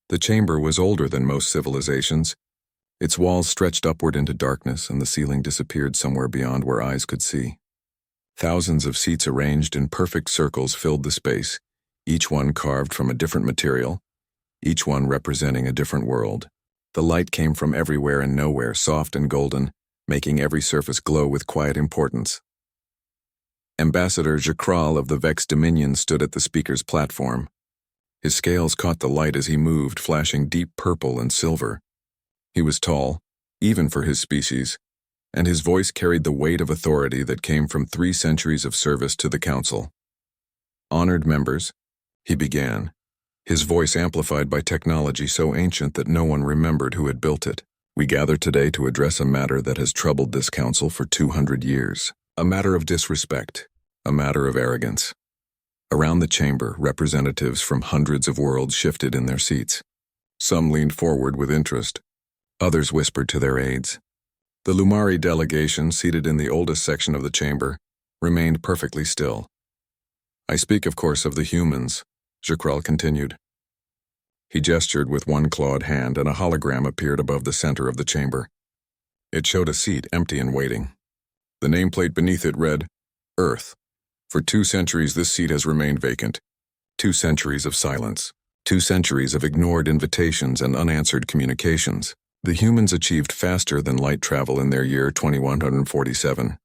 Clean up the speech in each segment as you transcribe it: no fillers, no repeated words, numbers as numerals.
The chamber was older than most civilizations. Its walls stretched upward into darkness, and the ceiling disappeared somewhere beyond where eyes could see. Thousands of seats arranged in perfect circles filled the space, each one carved from a different material, each one representing a different world. The light came from everywhere and nowhere, soft and golden, making every surface glow with quiet importance. Ambassador Jakral of the Vex Dominion stood at the speaker's platform. His scales caught the light as he moved, flashing deep purple and silver. He was tall, even for his species, and his voice carried the weight of authority that came from 3 centuries of service to the Council. Honored members, he began, his voice amplified by technology so ancient that no one remembered who had built it. We gather today to address a matter that has troubled this council for 200 years. A matter of disrespect, a matter of arrogance. Around the chamber, representatives from hundreds of worlds shifted in their seats. Some leaned forward with interest. Others whispered to their aides. The Lumari delegation, seated in the oldest section of the chamber, remained perfectly still. I speak, of course, of the humans, Jakral continued. He gestured with one clawed hand, and a hologram appeared above the center of the chamber. It showed a seat empty and waiting. The nameplate beneath it read, Earth. For 2 centuries this seat has remained vacant. 2 centuries of silence. 2 centuries of ignored invitations and unanswered communications. The humans achieved faster than light travel in their year 2147.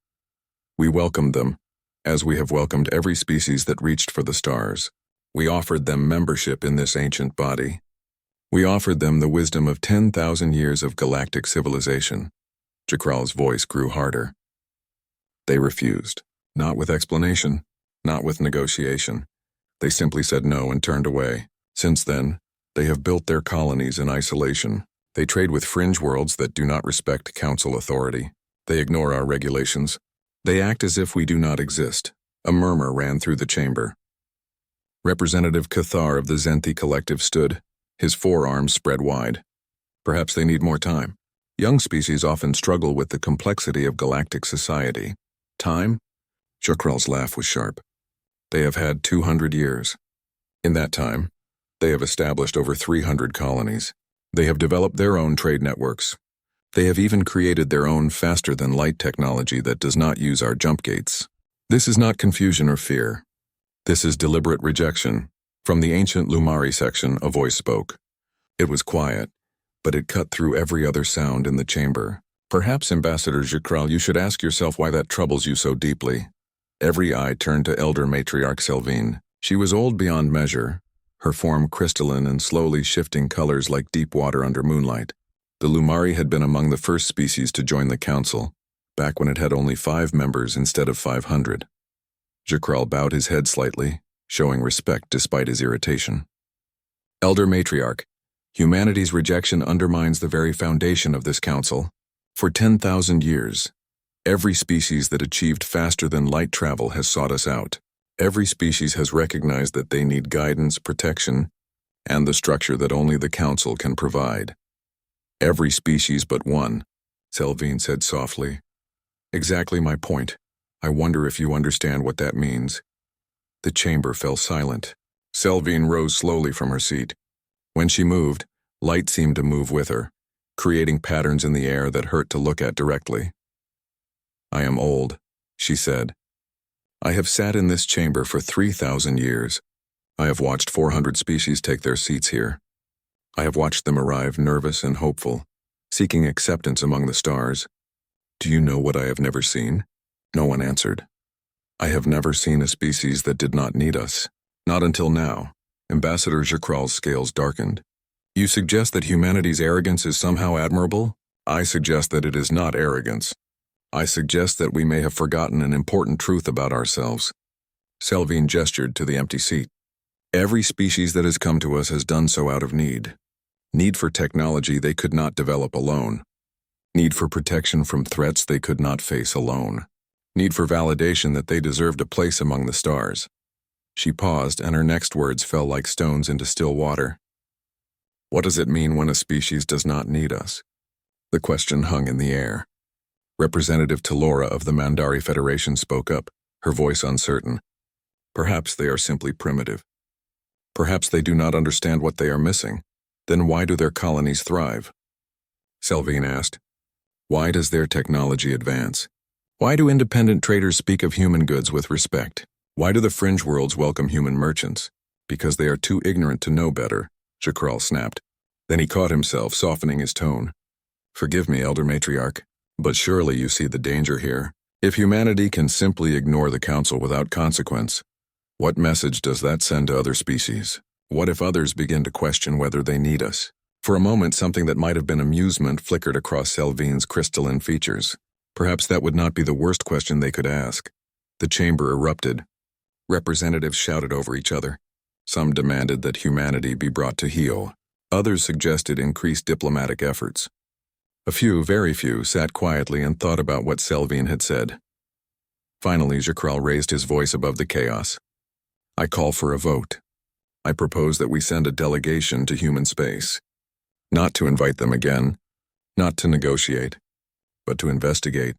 We welcomed them, as we have welcomed every species that reached for the stars. We offered them membership in this ancient body. We offered them the wisdom of 10,000 years of galactic civilization. Jakral's voice grew harder. They refused. Not with explanation, not with negotiation. They simply said no and turned away. Since then, they have built their colonies in isolation. They trade with fringe worlds that do not respect council authority. They ignore our regulations. They act as if we do not exist. A murmur ran through the chamber. Representative Cathar of the Zenthi Collective stood, his forearms spread wide. Perhaps they need more time. Young species often struggle with the complexity of galactic society. Time? Jakral's laugh was sharp. They have had 200 years. In that time, they have established over 300 colonies. They have developed their own trade networks. They have even created their own faster-than-light technology that does not use our jump gates. This is not confusion or fear. This is deliberate rejection. From the ancient Lumari section, a voice spoke. It was quiet, but it cut through every other sound in the chamber. Perhaps, Ambassador Jakral, you should ask yourself why that troubles you so deeply. Every eye turned to Elder Matriarch Selvine. She was old beyond measure, her form crystalline and slowly shifting colors like deep water under moonlight. The Lumari had been among the first species to join the council, back when it had only 5 members instead of 500. Jakral bowed his head slightly, showing respect despite his irritation. Elder Matriarch, humanity's rejection undermines the very foundation of this council. For 10,000 years, every species that achieved faster than light travel has sought us out. Every species has recognized that they need guidance, protection, and the structure that only the council can provide. Every species but one, Selvine said softly. Exactly my point. I wonder if you understand what that means. The chamber fell silent. Selvine rose slowly from her seat. When she moved, light seemed to move with her, creating patterns in the air that hurt to look at directly. I am old, she said. I have sat in this chamber for 3,000 years. I have watched 400 species take their seats here. I have watched them arrive nervous and hopeful, seeking acceptance among the stars. Do you know what I have never seen? No one answered. I have never seen a species that did not need us. Not until now. Ambassador Jakral's scales darkened. You suggest that humanity's arrogance is somehow admirable? I suggest that it is not arrogance. I suggest that we may have forgotten an important truth about ourselves. Selvine gestured to the empty seat. Every species that has come to us has done so out of need. Need for technology they could not develop alone. Need for protection from threats they could not face alone. Need for validation that they deserved a place among the stars. She paused, and her next words fell like stones into still water. What does it mean when a species does not need us? The question hung in the air. Representative Talora of the Mandari Federation spoke up, her voice uncertain. Perhaps they are simply primitive. Perhaps they do not understand what they are missing. Then why do their colonies thrive? Selvine asked. Why does their technology advance? Why do independent traders speak of human goods with respect? Why do the fringe worlds welcome human merchants? Because they are too ignorant to know better, Jakral snapped. Then he caught himself, softening his tone. Forgive me, Elder Matriarch, but surely you see the danger here. If humanity can simply ignore the Council without consequence, what message does that send to other species? What if others begin to question whether they need us? For a moment, something that might have been amusement flickered across Selvine's crystalline features. Perhaps that would not be the worst question they could ask. The chamber erupted. Representatives shouted over each other. Some demanded that humanity be brought to heel. Others suggested increased diplomatic efforts. A few, very few, sat quietly and thought about what Selvine had said. Finally, Jakral raised his voice above the chaos. I call for a vote. I propose that we send a delegation to human space. Not to invite them again, not to negotiate, but to investigate.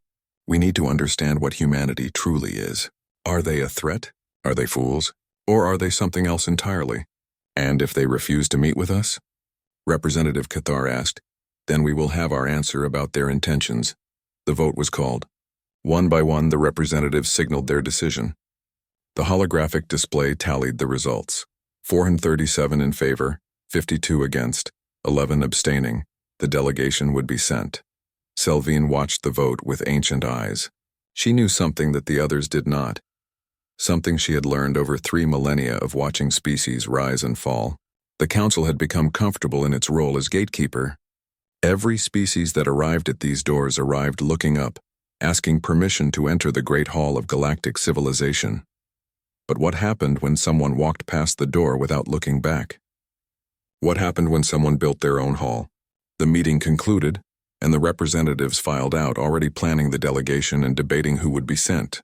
We need to understand what humanity truly is. Are they a threat? Are they fools? Or are they something else entirely? And if they refuse to meet with us? Representative Cathar asked. Then we will have our answer about their intentions. The vote was called. One by one, the representatives signaled their decision. The holographic display tallied the results. 437 in favor, 52 against, 11 abstaining. The delegation would be sent. Selvine watched the vote with ancient eyes. She knew something that the others did not. Something she had learned over 3 millennia of watching species rise and fall. The Council had become comfortable in its role as gatekeeper. Every species that arrived at these doors arrived looking up, asking permission to enter the Great Hall of Galactic Civilization. But what happened when someone walked past the door without looking back? What happened when someone built their own hall? The meeting concluded, and the representatives filed out, already planning the delegation and debating who would be sent.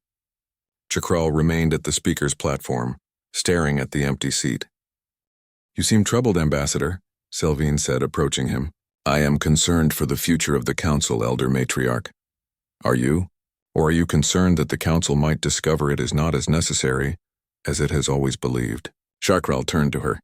Jakral remained at the speaker's platform, staring at the empty seat. You seem troubled, Ambassador, Selvine said, approaching him. I am concerned for the future of the Council, Elder Matriarch. Are you? Or are you concerned that the Council might discover it is not as necessary as it has always believed? Jakral turned to her,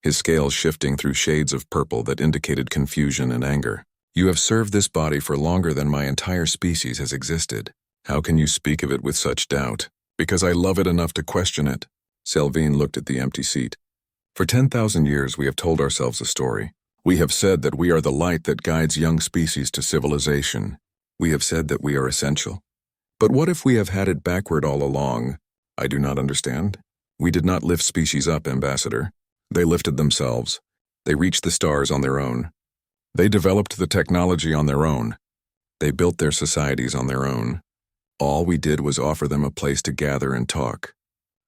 his scales shifting through shades of purple that indicated confusion and anger. You have served this body for longer than my entire species has existed. How can you speak of it with such doubt? Because I love it enough to question it. Selvine looked at the empty seat. For 10,000 years we have told ourselves a story. We have said that we are the light that guides young species to civilization. We have said that we are essential. But what if we have had it backward all along? I do not understand. We did not lift species up, Ambassador. They lifted themselves. They reached the stars on their own. They developed the technology on their own. They built their societies on their own. All we did was offer them a place to gather and talk.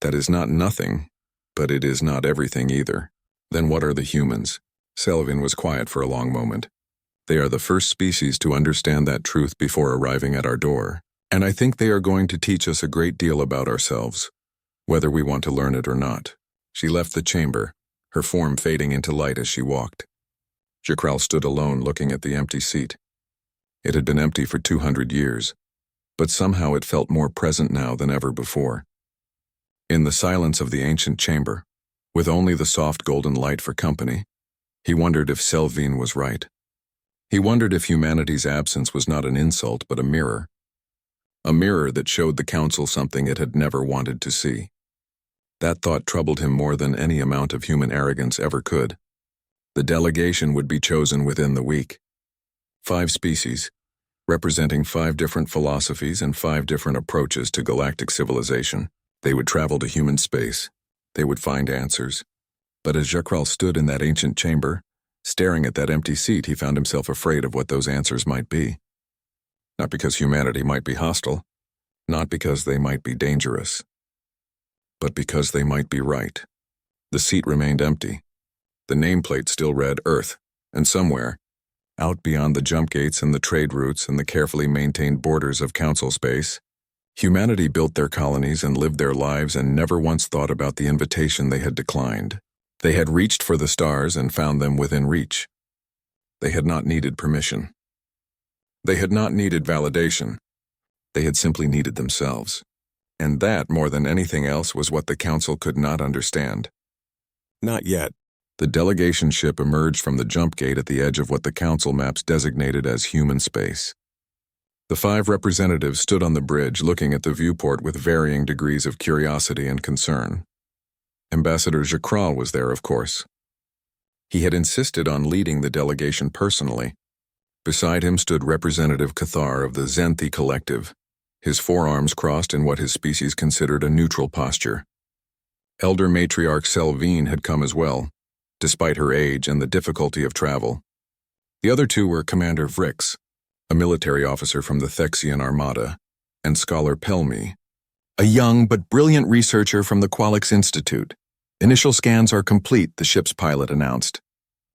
That is not nothing, but it is not everything either. Then what are the humans? Selvine was quiet for a long moment. They are the first species to understand that truth before arriving at our door. And I think they are going to teach us a great deal about ourselves, whether we want to learn it or not. She left the chamber, her form fading into light as she walked. Jakral stood alone, looking at the empty seat. It had been empty for 200 years, but somehow it felt more present now than ever before. In the silence of the ancient chamber, with only the soft golden light for company, he wondered if Selvine was right. He wondered if humanity's absence was not an insult but a mirror. A mirror that showed the Council something it had never wanted to see. That thought troubled him more than any amount of human arrogance ever could. The delegation would be chosen within the week. 5 species, representing 5 different philosophies and 5 different approaches to galactic civilization. They would travel to human space. They would find answers. But as Jakral stood in that ancient chamber, staring at that empty seat, he found himself afraid of what those answers might be. Not because humanity might be hostile, not because they might be dangerous, but because they might be right. The seat remained empty. The nameplate still read Earth, and somewhere, out beyond the jump gates and the trade routes and the carefully maintained borders of Council space, humanity built their colonies and lived their lives and never once thought about the invitation they had declined. They had reached for the stars and found them within reach. They had not needed permission. They had not needed validation. They had simply needed themselves. And that, more than anything else, was what the Council could not understand. Not yet, The delegation ship emerged from the jump gate at the edge of what the council maps designated as human space. The 5 representatives stood on the bridge looking at the viewport with varying degrees of curiosity and concern. Ambassador Jacral was there, of course. He had insisted on leading the delegation personally. Beside him stood Representative Cathar of the Zenthi Collective, his forearms crossed in what his species considered a neutral posture. Elder Matriarch Selvine had come as well, despite her age and the difficulty of travel. The other 2 were Commander Vrix, a military officer from the Thexian Armada, and Scholar Pelmi, a young but brilliant researcher from the Qualix Institute. Initial scans are complete, the ship's pilot announced.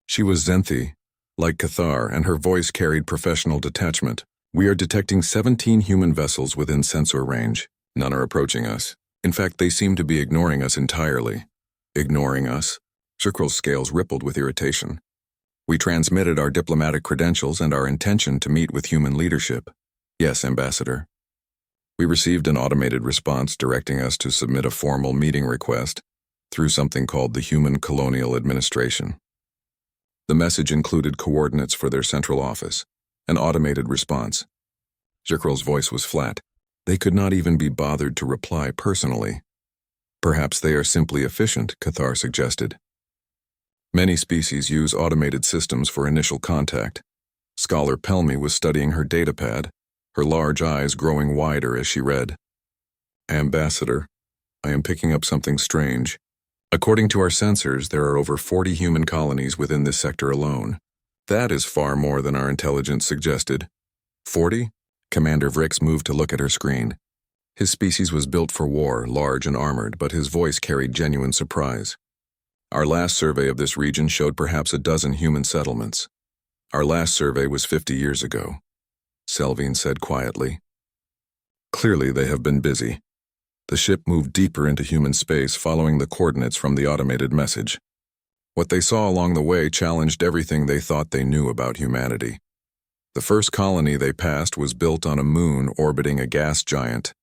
She was Zenthi, like Cathar, and her voice carried professional detachment. We are detecting 17 human vessels within sensor range. None are approaching us. In fact, they seem to be ignoring us entirely. Ignoring us? Jacral's scales rippled with irritation. We transmitted our diplomatic credentials and our intention to meet with human leadership. Yes, Ambassador. We received an automated response directing us to submit a formal meeting request through something called the Human Colonial Administration. The message included coordinates for their central office, an automated response. Jacral's voice was flat. They could not even be bothered to reply personally. Perhaps they are simply efficient, Cathar suggested. Many species use automated systems for initial contact. Scholar Pelmi was studying her datapad, her large eyes growing wider as she read. Ambassador, I am picking up something strange. According to our sensors, there are over 40 human colonies within this sector alone. That is far more than our intelligence suggested. 40? Commander Vrix moved to look at her screen. His species was built for war, large and armored, but his voice carried genuine surprise. Our last survey of this region showed perhaps a dozen human settlements. Our last survey was 50 years ago, Selvine said quietly. Clearly they have been busy. The ship moved deeper into human space following the coordinates from the automated message. What they saw along the way challenged everything they thought they knew about humanity. The first colony they passed was built on a moon orbiting a gas giant.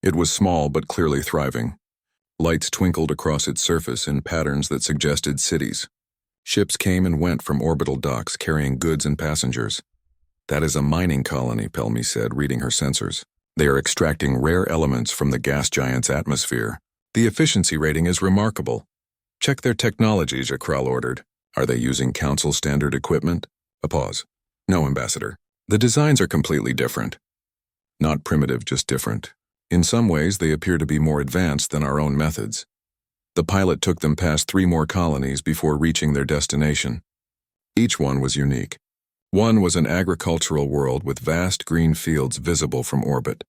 It was small but clearly thriving. Lights twinkled across its surface in patterns that suggested cities. Ships came and went from orbital docks carrying goods and passengers. That is a mining colony, Pelmi said, reading her sensors. They are extracting rare elements from the gas giant's atmosphere. The efficiency rating is remarkable. Check their technology, Jacral ordered. Are they using Council standard equipment? A pause. No, Ambassador. The designs are completely different. Not primitive, just different. In some ways, they appear to be more advanced than our own methods. The pilot took them past 3 more colonies before reaching their destination. Each one was unique. One was an agricultural world with vast green fields visible from orbit.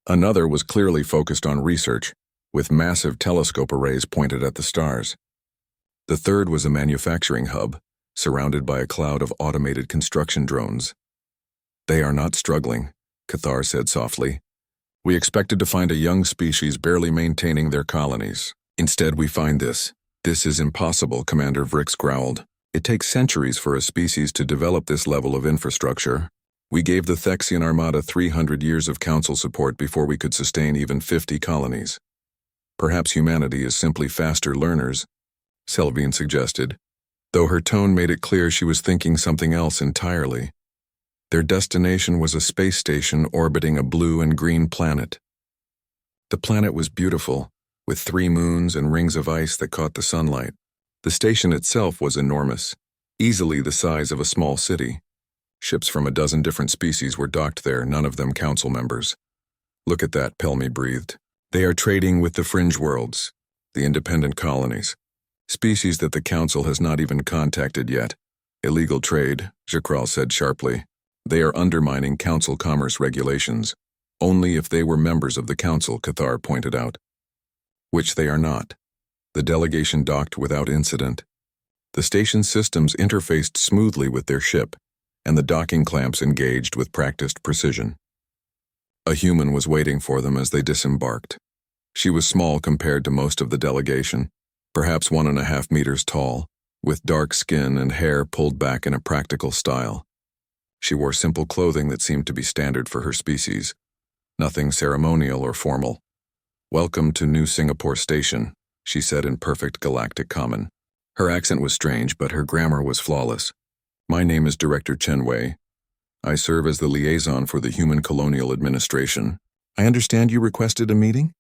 Another was clearly focused on research, with massive telescope arrays pointed at the stars. The third was a manufacturing hub, surrounded by a cloud of automated construction drones. They are not struggling, Cathar said softly. We expected to find a young species barely maintaining their colonies. Instead, we find this. This is impossible, Commander Vrix growled. It takes centuries for a species to develop this level of infrastructure. We gave the Thexian Armada 300 years of council support before we could sustain even 50 colonies. Perhaps humanity is simply faster learners, Selvine suggested, though her tone made it clear she was thinking something else entirely. Their destination was a space station orbiting a blue and green planet. The planet was beautiful, with 3 moons and rings of ice that caught the sunlight. The station itself was enormous, easily the size of a small city. Ships from a dozen different species were docked there, none of them council members. Look at that, Pelmi breathed. They are trading with the fringe worlds, the independent colonies, species that the council has not even contacted yet. Illegal trade, Jacral said sharply. They are undermining council commerce regulations. Only if they were members of the council, Cathar pointed out. Which they are not. The delegation docked without incident. The station systems interfaced smoothly with their ship, and the docking clamps engaged with practiced precision. A human was waiting for them as they disembarked. She was small compared to most of the delegation, perhaps 1.5 meters tall, with dark skin and hair pulled back in a practical style. She wore simple clothing that seemed to be standard for her species, nothing ceremonial or formal. Welcome to New Singapore Station, she said in perfect galactic common. Her accent was strange, but her grammar was flawless. My name is Director Chen Wei. I serve as the liaison for the Human Colonial Administration. I understand you requested a meeting?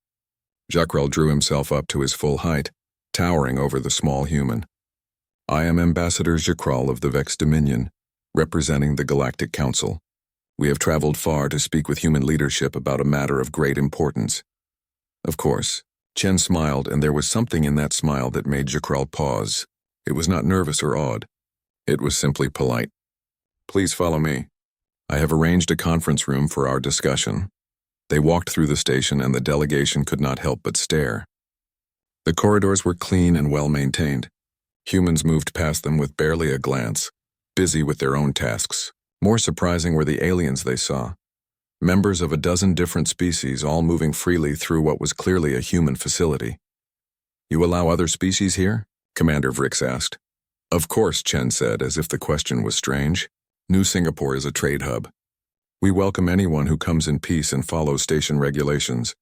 Jacrel drew himself up to his full height, towering over the small human. I am Ambassador Jacrel of the Vex Dominion, representing the Galactic Council. We have traveled far to speak with human leadership about a matter of great importance. Of course. Chen smiled, and there was something in that smile that made Jacrel pause. It was not nervous or awed. It was simply polite. Please follow me. I have arranged a conference room for our discussion. They walked through the station, and the delegation could not help but stare. The corridors were clean and well-maintained. Humans moved past them with barely a glance, busy with their own tasks. More surprising were the aliens they saw. Members of a dozen different species all moving freely through what was clearly a human facility. You allow other species here? Commander Vrix asked. Of course, Chen said, as if the question was strange. New Singapore is a trade hub. We welcome anyone who comes in peace and follows station regulations.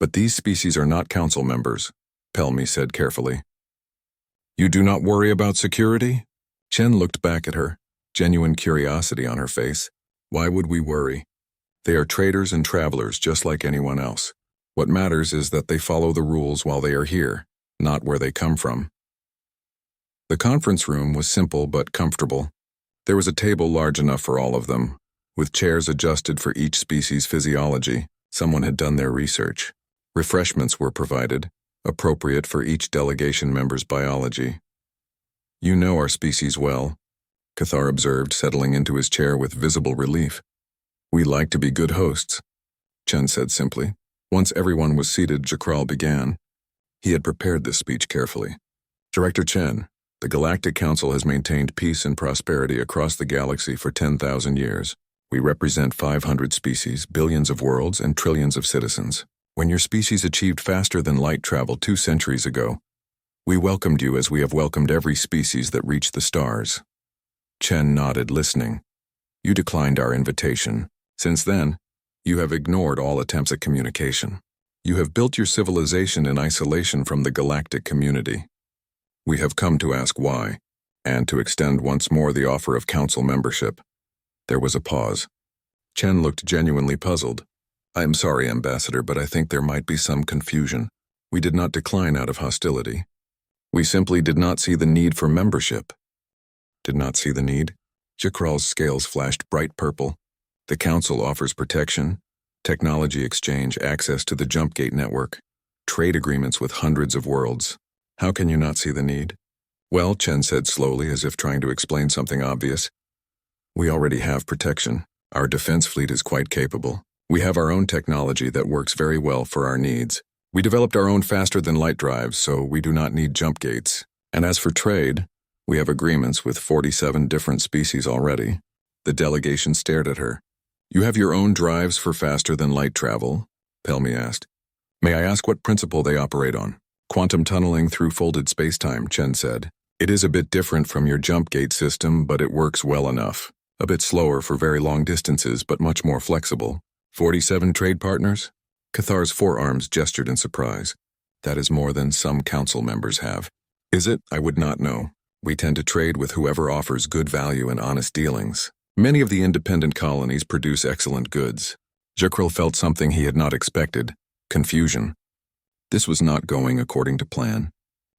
But these species are not council members, Pelmy said carefully. You do not worry about security? Chen looked back at her, genuine curiosity on her face. Why would we worry? They are traders and travelers just like anyone else. What matters is that they follow the rules while they are here, not where they come from. The conference room was simple but comfortable. There was a table large enough for all of them, with chairs adjusted for each species' physiology. Someone had done their research. Refreshments were provided, appropriate for each delegation member's biology. You know our species well, Cathar observed, settling into his chair with visible relief. We like to be good hosts, Chen said simply. Once everyone was seated, Jacrel began. He had prepared this speech carefully. Director Chen, the Galactic Council has maintained peace and prosperity across the galaxy for 10,000 years. We represent 500 species, billions of worlds, and trillions of citizens. When your species achieved faster than light travel 2 centuries ago, we welcomed you as we have welcomed every species that reached the stars. Chen nodded, listening. You declined our invitation. Since then, you have ignored all attempts at communication. You have built your civilization in isolation from the galactic community. We have come to ask why, and to extend once more the offer of council membership. There was a pause. Chen looked genuinely puzzled. I am sorry, Ambassador, but I think there might be some confusion. We did not decline out of hostility. We simply did not see the need for membership. Did not see the need? Jacrel's scales flashed bright purple. The Council offers protection, technology exchange, access to the Jumpgate network, trade agreements with hundreds of worlds. How can you not see the need? Well, Chen said slowly, as if trying to explain something obvious. We already have protection. Our defense fleet is quite capable. We have our own technology that works very well for our needs. We developed our own faster-than-light drives, so we do not need jump gates. And as for trade, we have agreements with 47 different species already. The delegation stared at her. You have your own drives for faster-than-light travel? Pelmy asked. May I ask what principle they operate on? Quantum tunneling through folded spacetime, Chen said. It is a bit different from your jump gate system, but it works well enough. A bit slower for very long distances, but much more flexible. 47 trade partners? Cathar's forearms gestured in surprise. That is more than some council members have. Is it? I would not know. We tend to trade with whoever offers good value and honest dealings. Many of the independent colonies produce excellent goods. Jacrel felt something he had not expected. Confusion. This was not going according to plan.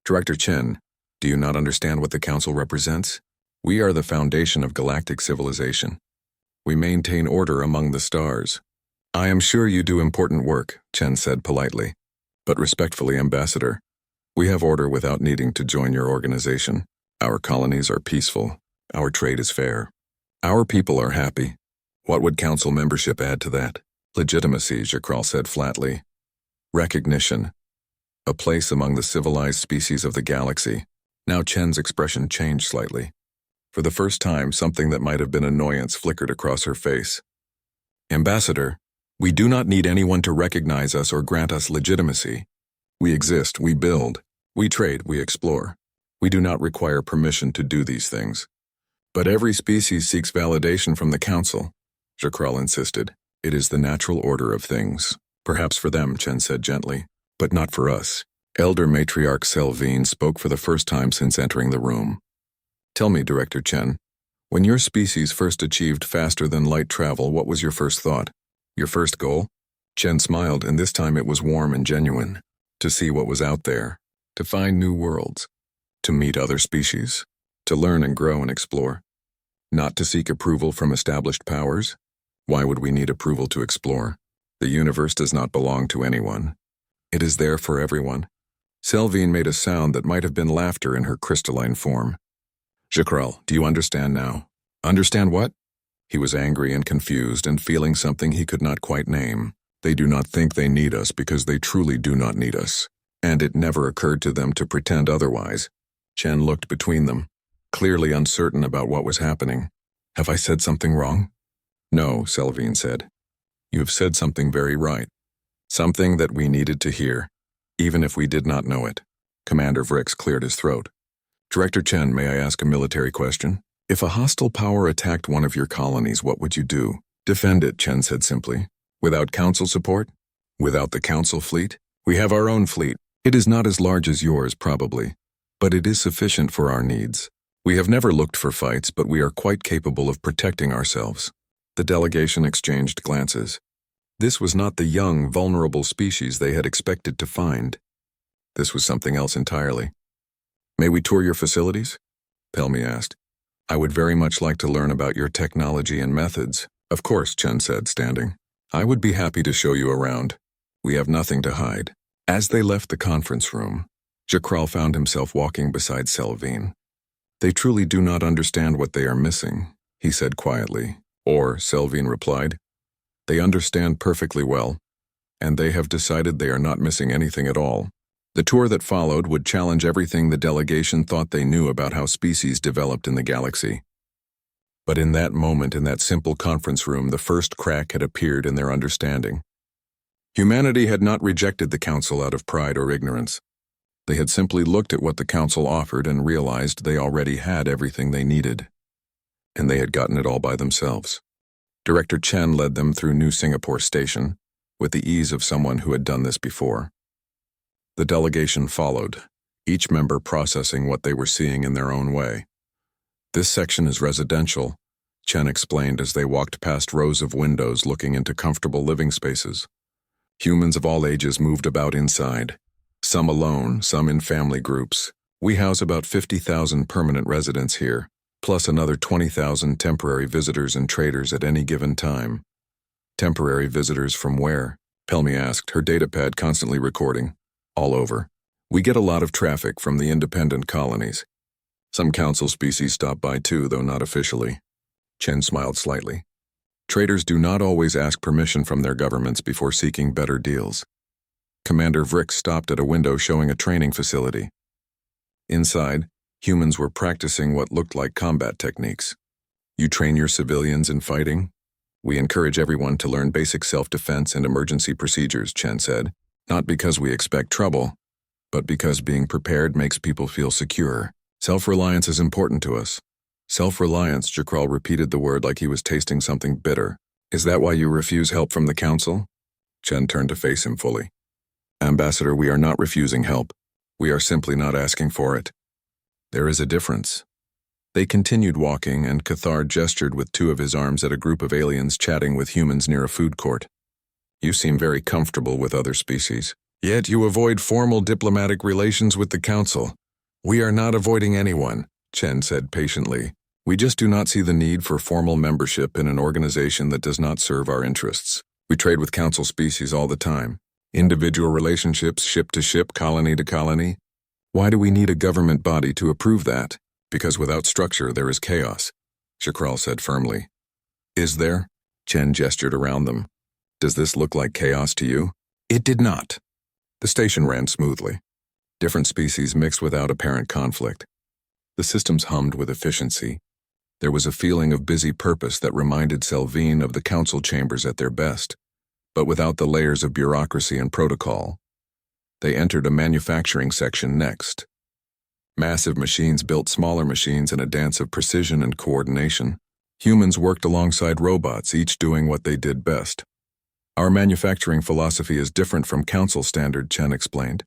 Director Chen, do you not understand what the Council represents? We are the foundation of galactic civilization. We maintain order among the stars. I am sure you do important work, Chen said politely. But respectfully, Ambassador, we have order without needing to join your organization. Our colonies are peaceful. Our trade is fair. Our people are happy. What would council membership add to that? Legitimacy, Jacrel said flatly. Recognition. A place among the civilized species of the galaxy. Now Chen's expression changed slightly. For the first time, something that might have been annoyance flickered across her face. Ambassador, we do not need anyone to recognize us or grant us legitimacy. We exist, we build, we trade, we explore. We do not require permission to do these things. But every species seeks validation from the Council, Jacrel insisted. It is the natural order of things. Perhaps for them, Chen said gently, but not for us. Elder Matriarch Selvine spoke for the first time since entering the room. Tell me, Director Chen, when your species first achieved faster-than-light travel, what was your first thought? Your first goal? Chen smiled, and this time it was warm and genuine. To see what was out there, to find new worlds, to meet other species, to learn and grow and explore. Not to seek approval from established powers. Why would we need approval to explore? The universe does not belong to anyone. It is there for everyone. Selvine made a sound that might have been laughter in her crystalline form. Jakrel, do you understand now? Understand what? He was angry and confused and feeling something he could not quite name. They do not think they need us because they truly do not need us. And it never occurred to them to pretend otherwise. Chen looked between them, clearly uncertain about what was happening. Have I said something wrong? No, Selvine said. You have said something very right. Something that we needed to hear, even if we did not know it. Commander Vrix cleared his throat. Director Chen, may I ask a military question? If a hostile power attacked one of your colonies, what would you do? Defend it, Chen said simply. Without council support? Without the council fleet? We have our own fleet. It is not as large as yours, probably, but it is sufficient for our needs. We have never looked for fights, but we are quite capable of protecting ourselves. The delegation exchanged glances. This was not the young, vulnerable species they had expected to find. This was something else entirely. May we tour your facilities? Pelmy asked. I would very much like to learn about your technology and methods. Of course, Chen said, standing. I would be happy to show you around. We have nothing to hide. As they left the conference room, Jakrel found himself walking beside Selvine. They truly do not understand what they are missing, he said quietly. Or, Selvine replied, they understand perfectly well, and they have decided they are not missing anything at all. The tour that followed would challenge everything the delegation thought they knew about how species developed in the galaxy. But in that moment, in that simple conference room, the first crack had appeared in their understanding. Humanity had not rejected the Council out of pride or ignorance. They had simply looked at what the Council offered and realized they already had everything they needed. And they had gotten it all by themselves. Director Chen led them through New Singapore Station, with the ease of someone who had done this before. The delegation followed, each member processing what they were seeing in their own way. This section is residential, Chen explained as they walked past rows of windows looking into comfortable living spaces. Humans of all ages moved about inside, some alone, some in family groups. We house about 50,000 permanent residents here, plus another 20,000 temporary visitors and traders at any given time. Temporary visitors from where? Pelmy asked, her datapad constantly recording. All over. We get a lot of traffic from the independent colonies. Some council species stop by too, though not officially. Chen smiled slightly. Traders do not always ask permission from their governments before seeking better deals. Commander Vrix stopped at a window showing a training facility. Inside, humans were practicing what looked like combat techniques. You train your civilians in fighting? We encourage everyone to learn basic self-defense and emergency procedures, Chen said. Not because we expect trouble, but because being prepared makes people feel secure. Self-reliance is important to us. Self-reliance, Jakrel repeated the word like he was tasting something bitter. Is that why you refuse help from the Council? Chen turned to face him fully. Ambassador, we are not refusing help. We are simply not asking for it. There is a difference. They continued walking, and Cathar gestured with two of his arms at a group of aliens chatting with humans near a food court. You seem very comfortable with other species. Yet you avoid formal diplomatic relations with the Council. We are not avoiding anyone, Chen said patiently. We just do not see the need for formal membership in an organization that does not serve our interests. We trade with Council species all the time. Individual relationships, ship to ship, colony to colony. Why do we need a government body to approve that? Because without structure there is chaos, Jakrel said firmly. Is there? Chen gestured around them. Does this look like chaos to you? It did not. The station ran smoothly. Different species mixed without apparent conflict. The systems hummed with efficiency. There was a feeling of busy purpose that reminded Selvine of the council chambers at their best, but without the layers of bureaucracy and protocol. They entered a manufacturing section next. Massive machines built smaller machines in a dance of precision and coordination. Humans worked alongside robots, each doing what they did best. Our manufacturing philosophy is different from council standard, Chen explained.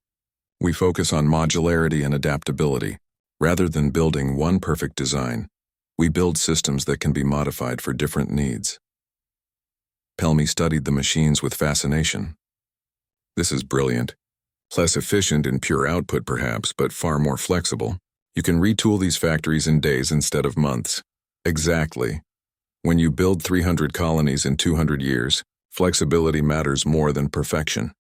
We focus on modularity and adaptability. Rather than building one perfect design, we build systems that can be modified for different needs. Pelmy studied the machines with fascination. This is brilliant. Less efficient in pure output perhaps, but far more flexible. You can retool these factories in days instead of months. Exactly. When you build 300 colonies in 200 years, flexibility matters more than perfection.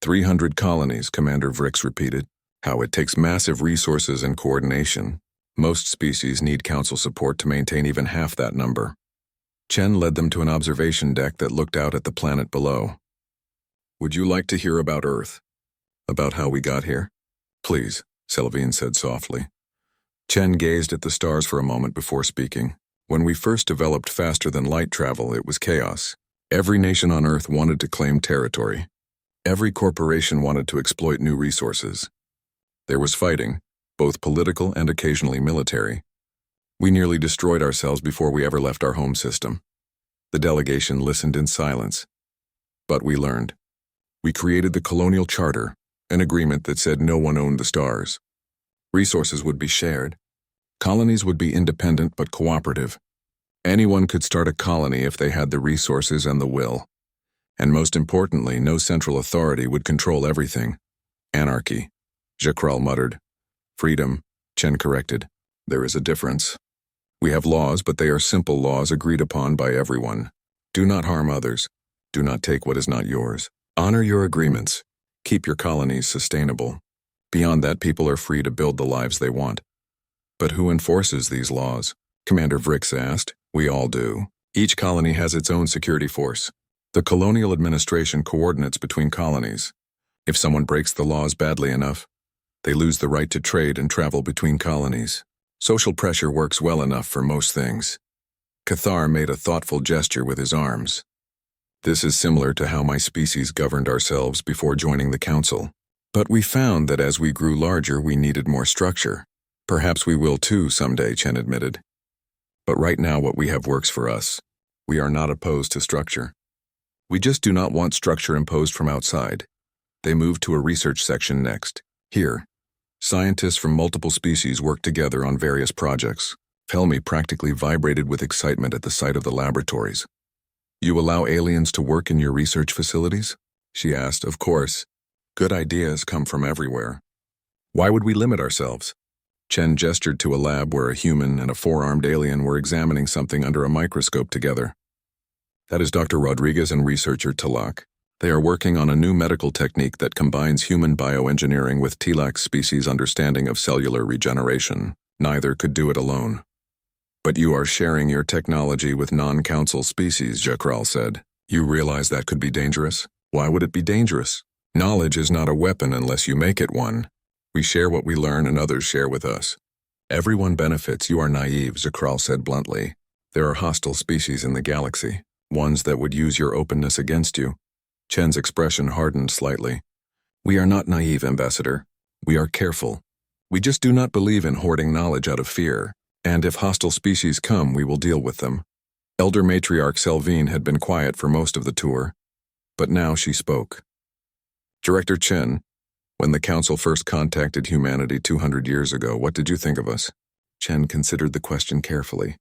300 colonies, Commander Vrix repeated. How it takes massive resources and coordination. Most species need council support to maintain even half that number. Chen led them to an observation deck that looked out at the planet below. Would you like to hear about Earth? About how we got here? Please, Selvine said softly. Chen gazed at the stars for a moment before speaking. When we first developed faster than light travel, it was chaos. Every nation on Earth wanted to claim territory. Every corporation wanted to exploit new resources. There was fighting, both political and occasionally military. We nearly destroyed ourselves before we ever left our home system. The delegation listened in silence. But we learned. We created the Colonial Charter, an agreement that said no one owned the stars. Resources would be shared. Colonies would be independent but cooperative. Anyone could start a colony if they had the resources and the will. And most importantly, no central authority would control everything. Anarchy, Jacral muttered. Freedom, Chen corrected. There is a difference. We have laws, but they are simple laws agreed upon by everyone. Do not harm others. Do not take what is not yours. Honor your agreements. Keep your colonies sustainable. Beyond that, people are free to build the lives they want. But who enforces these laws? Commander Vrix asked. We all do. Each colony has its own security force. The colonial administration coordinates between colonies. If someone breaks the laws badly enough, they lose the right to trade and travel between colonies. Social pressure works well enough for most things. Cathar made a thoughtful gesture with his arms. This is similar to how my species governed ourselves before joining the council. But we found that as we grew larger, we needed more structure. Perhaps we will too someday, Chen admitted. But right now what we have works for us. We are not opposed to structure. We just do not want structure imposed from outside. They moved to a research section next. Here, scientists from multiple species work together on various projects. Pelmy practically vibrated with excitement at the sight of the laboratories. You allow aliens to work in your research facilities? She asked. Of course. Good ideas come from everywhere. Why would we limit ourselves? Chen gestured to a lab where a human and a four-armed alien were examining something under a microscope together. That is Dr. Rodriguez and researcher Tilak. They are working on a new medical technique that combines human bioengineering with Tilak's species' understanding of cellular regeneration. Neither could do it alone. But you are sharing your technology with non-council species, Jacral said. You realize that could be dangerous? Why would it be dangerous? Knowledge is not a weapon unless you make it one. We share what we learn and others share with us. Everyone benefits. You are naive, Jacral said bluntly. There are hostile species in the galaxy, ones that would use your openness against you. Chen's expression hardened slightly. We are not naive, Ambassador. We are careful. We just do not believe in hoarding knowledge out of fear. And if hostile species come, we will deal with them. Elder Matriarch Selvine had been quiet for most of the tour, but now she spoke. Director Chen, when the Council first contacted humanity 200 years ago, what did you think of us? Chen considered the question carefully.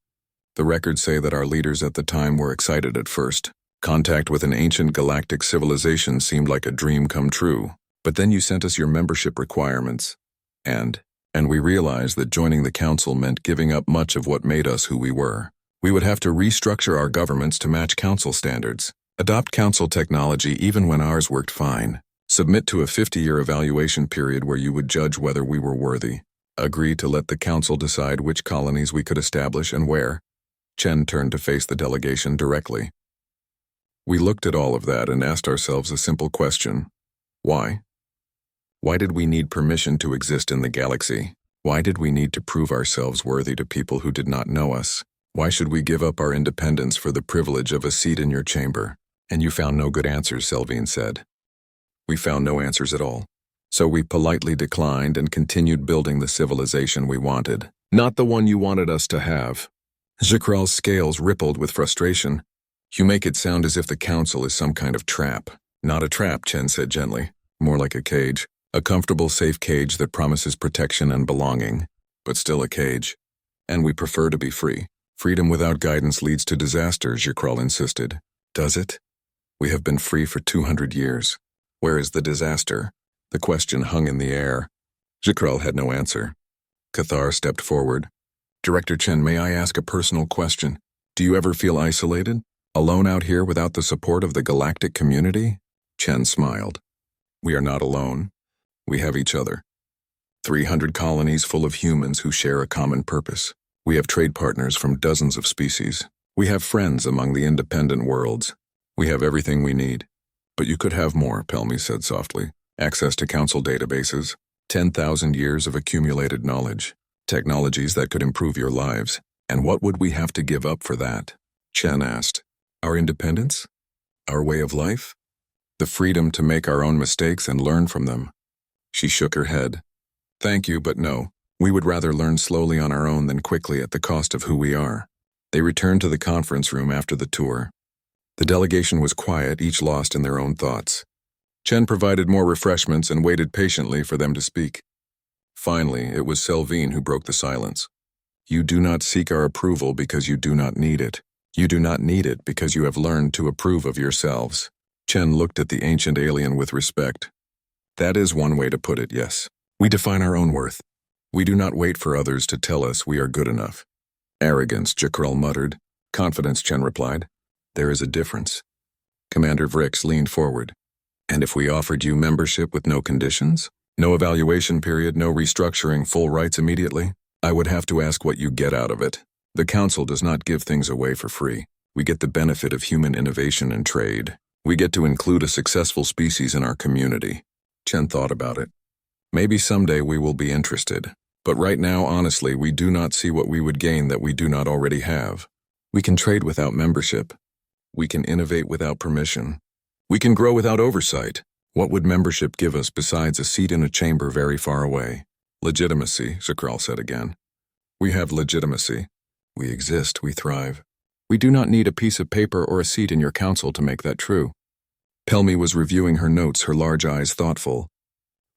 The records say that our leaders at the time were excited at first. Contact with an ancient galactic civilization seemed like a dream come true. But then you sent us your membership requirements. And we realized that joining the Council meant giving up much of what made us who we were. We would have to restructure our governments to match Council standards, adopt Council technology even when ours worked fine, submit to a 50-year evaluation period where you would judge whether we were worthy, agree to let the Council decide which colonies we could establish and where. Chen turned to face the delegation directly. We looked at all of that and asked ourselves a simple question. Why? Why did we need permission to exist in the galaxy? Why did we need to prove ourselves worthy to people who did not know us? Why should we give up our independence for the privilege of a seat in your chamber? And you found no good answers, Selvine said. We found no answers at all. So we politely declined and continued building the civilization we wanted. Not the one you wanted us to have. Jacral's scales rippled with frustration. You make it sound as if the Council is some kind of trap. Not a trap, Chen said gently. More like a cage. A comfortable, safe cage that promises protection and belonging, but still a cage. And we prefer to be free. Freedom without guidance leads to disaster, Jacral insisted. Does it? We have been free for 200 years. Where is the disaster? The question hung in the air. Jacral had no answer. Cathar stepped forward. Director Chen, may I ask a personal question? Do you ever feel isolated? Alone out here without the support of the galactic community? Chen smiled. We are not alone. We have each other. 300 colonies full of humans who share a common purpose. We have trade partners from dozens of species. We have friends among the independent worlds. We have everything we need. But you could have more, Pelmy said softly. Access to council databases, 10,000 years of accumulated knowledge, technologies that could improve your lives. And what would we have to give up for that? Chen asked. Our independence? Our way of life? The freedom to make our own mistakes and learn from them. She shook her head. Thank you, but no. We would rather learn slowly on our own than quickly at the cost of who we are. They returned to the conference room after the tour. The delegation was quiet, each lost in their own thoughts. Chen provided more refreshments and waited patiently for them to speak. Finally, it was Selvine who broke the silence. You do not seek our approval because you do not need it. You do not need it because you have learned to approve of yourselves. Chen looked at the ancient alien with respect. That is one way to put it, yes. We define our own worth. We do not wait for others to tell us we are good enough. Arrogance, Jacral muttered. Confidence, Chen replied. There is a difference. Commander Vrix leaned forward. And if we offered you membership with no conditions? No evaluation period, no restructuring, full rights immediately? I would have to ask what you get out of it. The Council does not give things away for free. We get the benefit of human innovation and trade. We get to include a successful species in our community. Chen thought about it. Maybe someday we will be interested. But right now, honestly, we do not see what we would gain that we do not already have. We can trade without membership. We can innovate without permission. We can grow without oversight. What would membership give us besides a seat in a chamber very far away? Legitimacy, Jacral said again. We have legitimacy. We exist, we thrive. We do not need a piece of paper or a seat in your council to make that true. Pelmy was reviewing her notes, her large eyes thoughtful.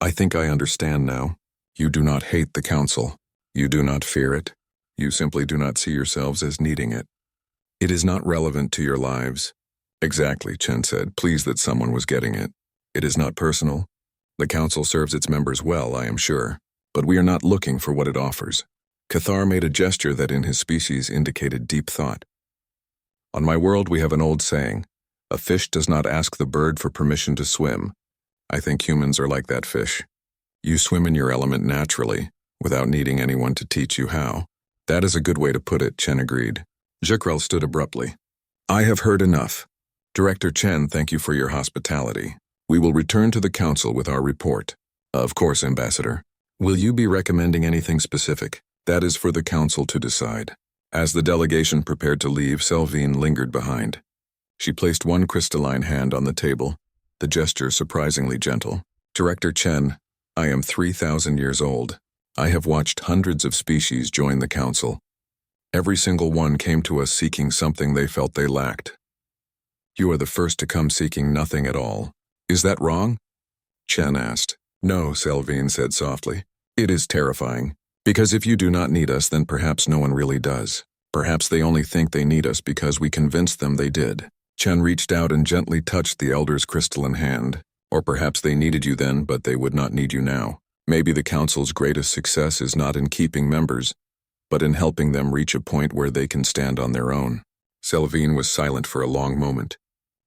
I think I understand now. You do not hate the council. You do not fear it. You simply do not see yourselves as needing it. It is not relevant to your lives. Exactly, Chen said, pleased that someone was getting it. It is not personal. The council serves its members well, I am sure. But we are not looking for what it offers. Cathar made a gesture that in his species indicated deep thought. On my world we have an old saying, a fish does not ask the bird for permission to swim. I think humans are like that fish. You swim in your element naturally, without needing anyone to teach you how. That is a good way to put it, Chen agreed. Jacral stood abruptly. I have heard enough. Director Chen, thank you for your hospitality. We will return to the council with our report. Of course, Ambassador. Will you be recommending anything specific? That is for the council to decide. As the delegation prepared to leave, Selvine lingered behind. She placed one crystalline hand on the table, the gesture surprisingly gentle. Director Chen, I am 3,000 years old. I have watched hundreds of species join the council. Every single one came to us seeking something they felt they lacked. You are the first to come seeking nothing at all. Is that wrong? Chen asked. No, Selvine said softly. It is terrifying. Because if you do not need us, then perhaps no one really does. Perhaps they only think they need us because we convinced them they did. Chen reached out and gently touched the elder's crystalline hand. Or perhaps they needed you then, but they would not need you now. Maybe the council's greatest success is not in keeping members, but in helping them reach a point where they can stand on their own. Selvine was silent for a long moment.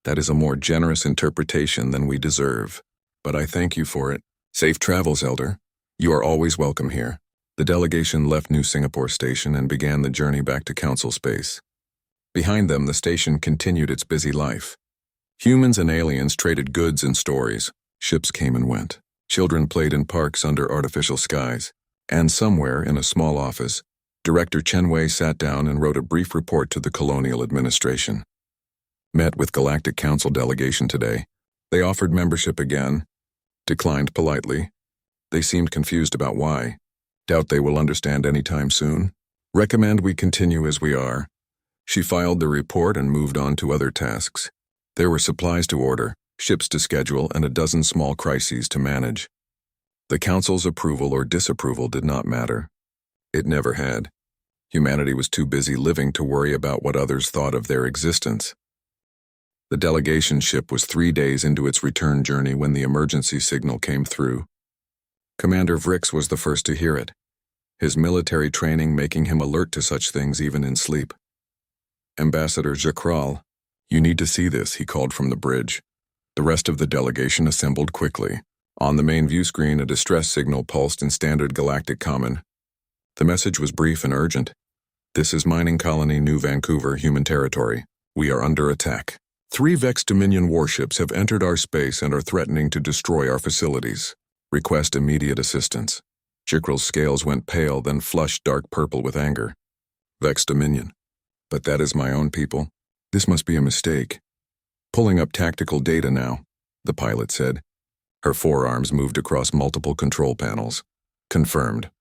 That is a more generous interpretation than we deserve. But I thank you for it. Safe travels, Elder. You are always welcome here. The delegation left New Singapore Station and began the journey back to council space. Behind them, the station continued its busy life. Humans and aliens traded goods and stories. Ships came and went. Children played in parks under artificial skies. And somewhere, in a small office, Director Chen Wei sat down and wrote a brief report to the Colonial Administration. Met with Galactic Council delegation today. They offered membership again. Declined politely. They seemed confused about why. Doubt they will understand anytime soon. Recommend we continue as we are. She filed the report and moved on to other tasks. There were supplies to order, ships to schedule, and a dozen small crises to manage. The Council's approval or disapproval did not matter. It never had. Humanity was too busy living to worry about what others thought of their existence. The delegation ship was 3 days into its return journey when the emergency signal came through. Commander Vrix was the first to hear it, his military training making him alert to such things even in sleep. Ambassador Jakral, you need to see this, he called from the bridge. The rest of the delegation assembled quickly. On the main view screen, a distress signal pulsed in standard galactic common. The message was brief and urgent. This is Mining Colony New Vancouver, human territory. We are under attack. 3 Vex Dominion warships have entered our space and are threatening to destroy our facilities. Request immediate assistance. Jikral's scales went pale, then flushed dark purple with anger. Vex Dominion. But that is my own people. This must be a mistake. Pulling up tactical data now, the pilot said. Her forearms moved across multiple control panels. Confirmed.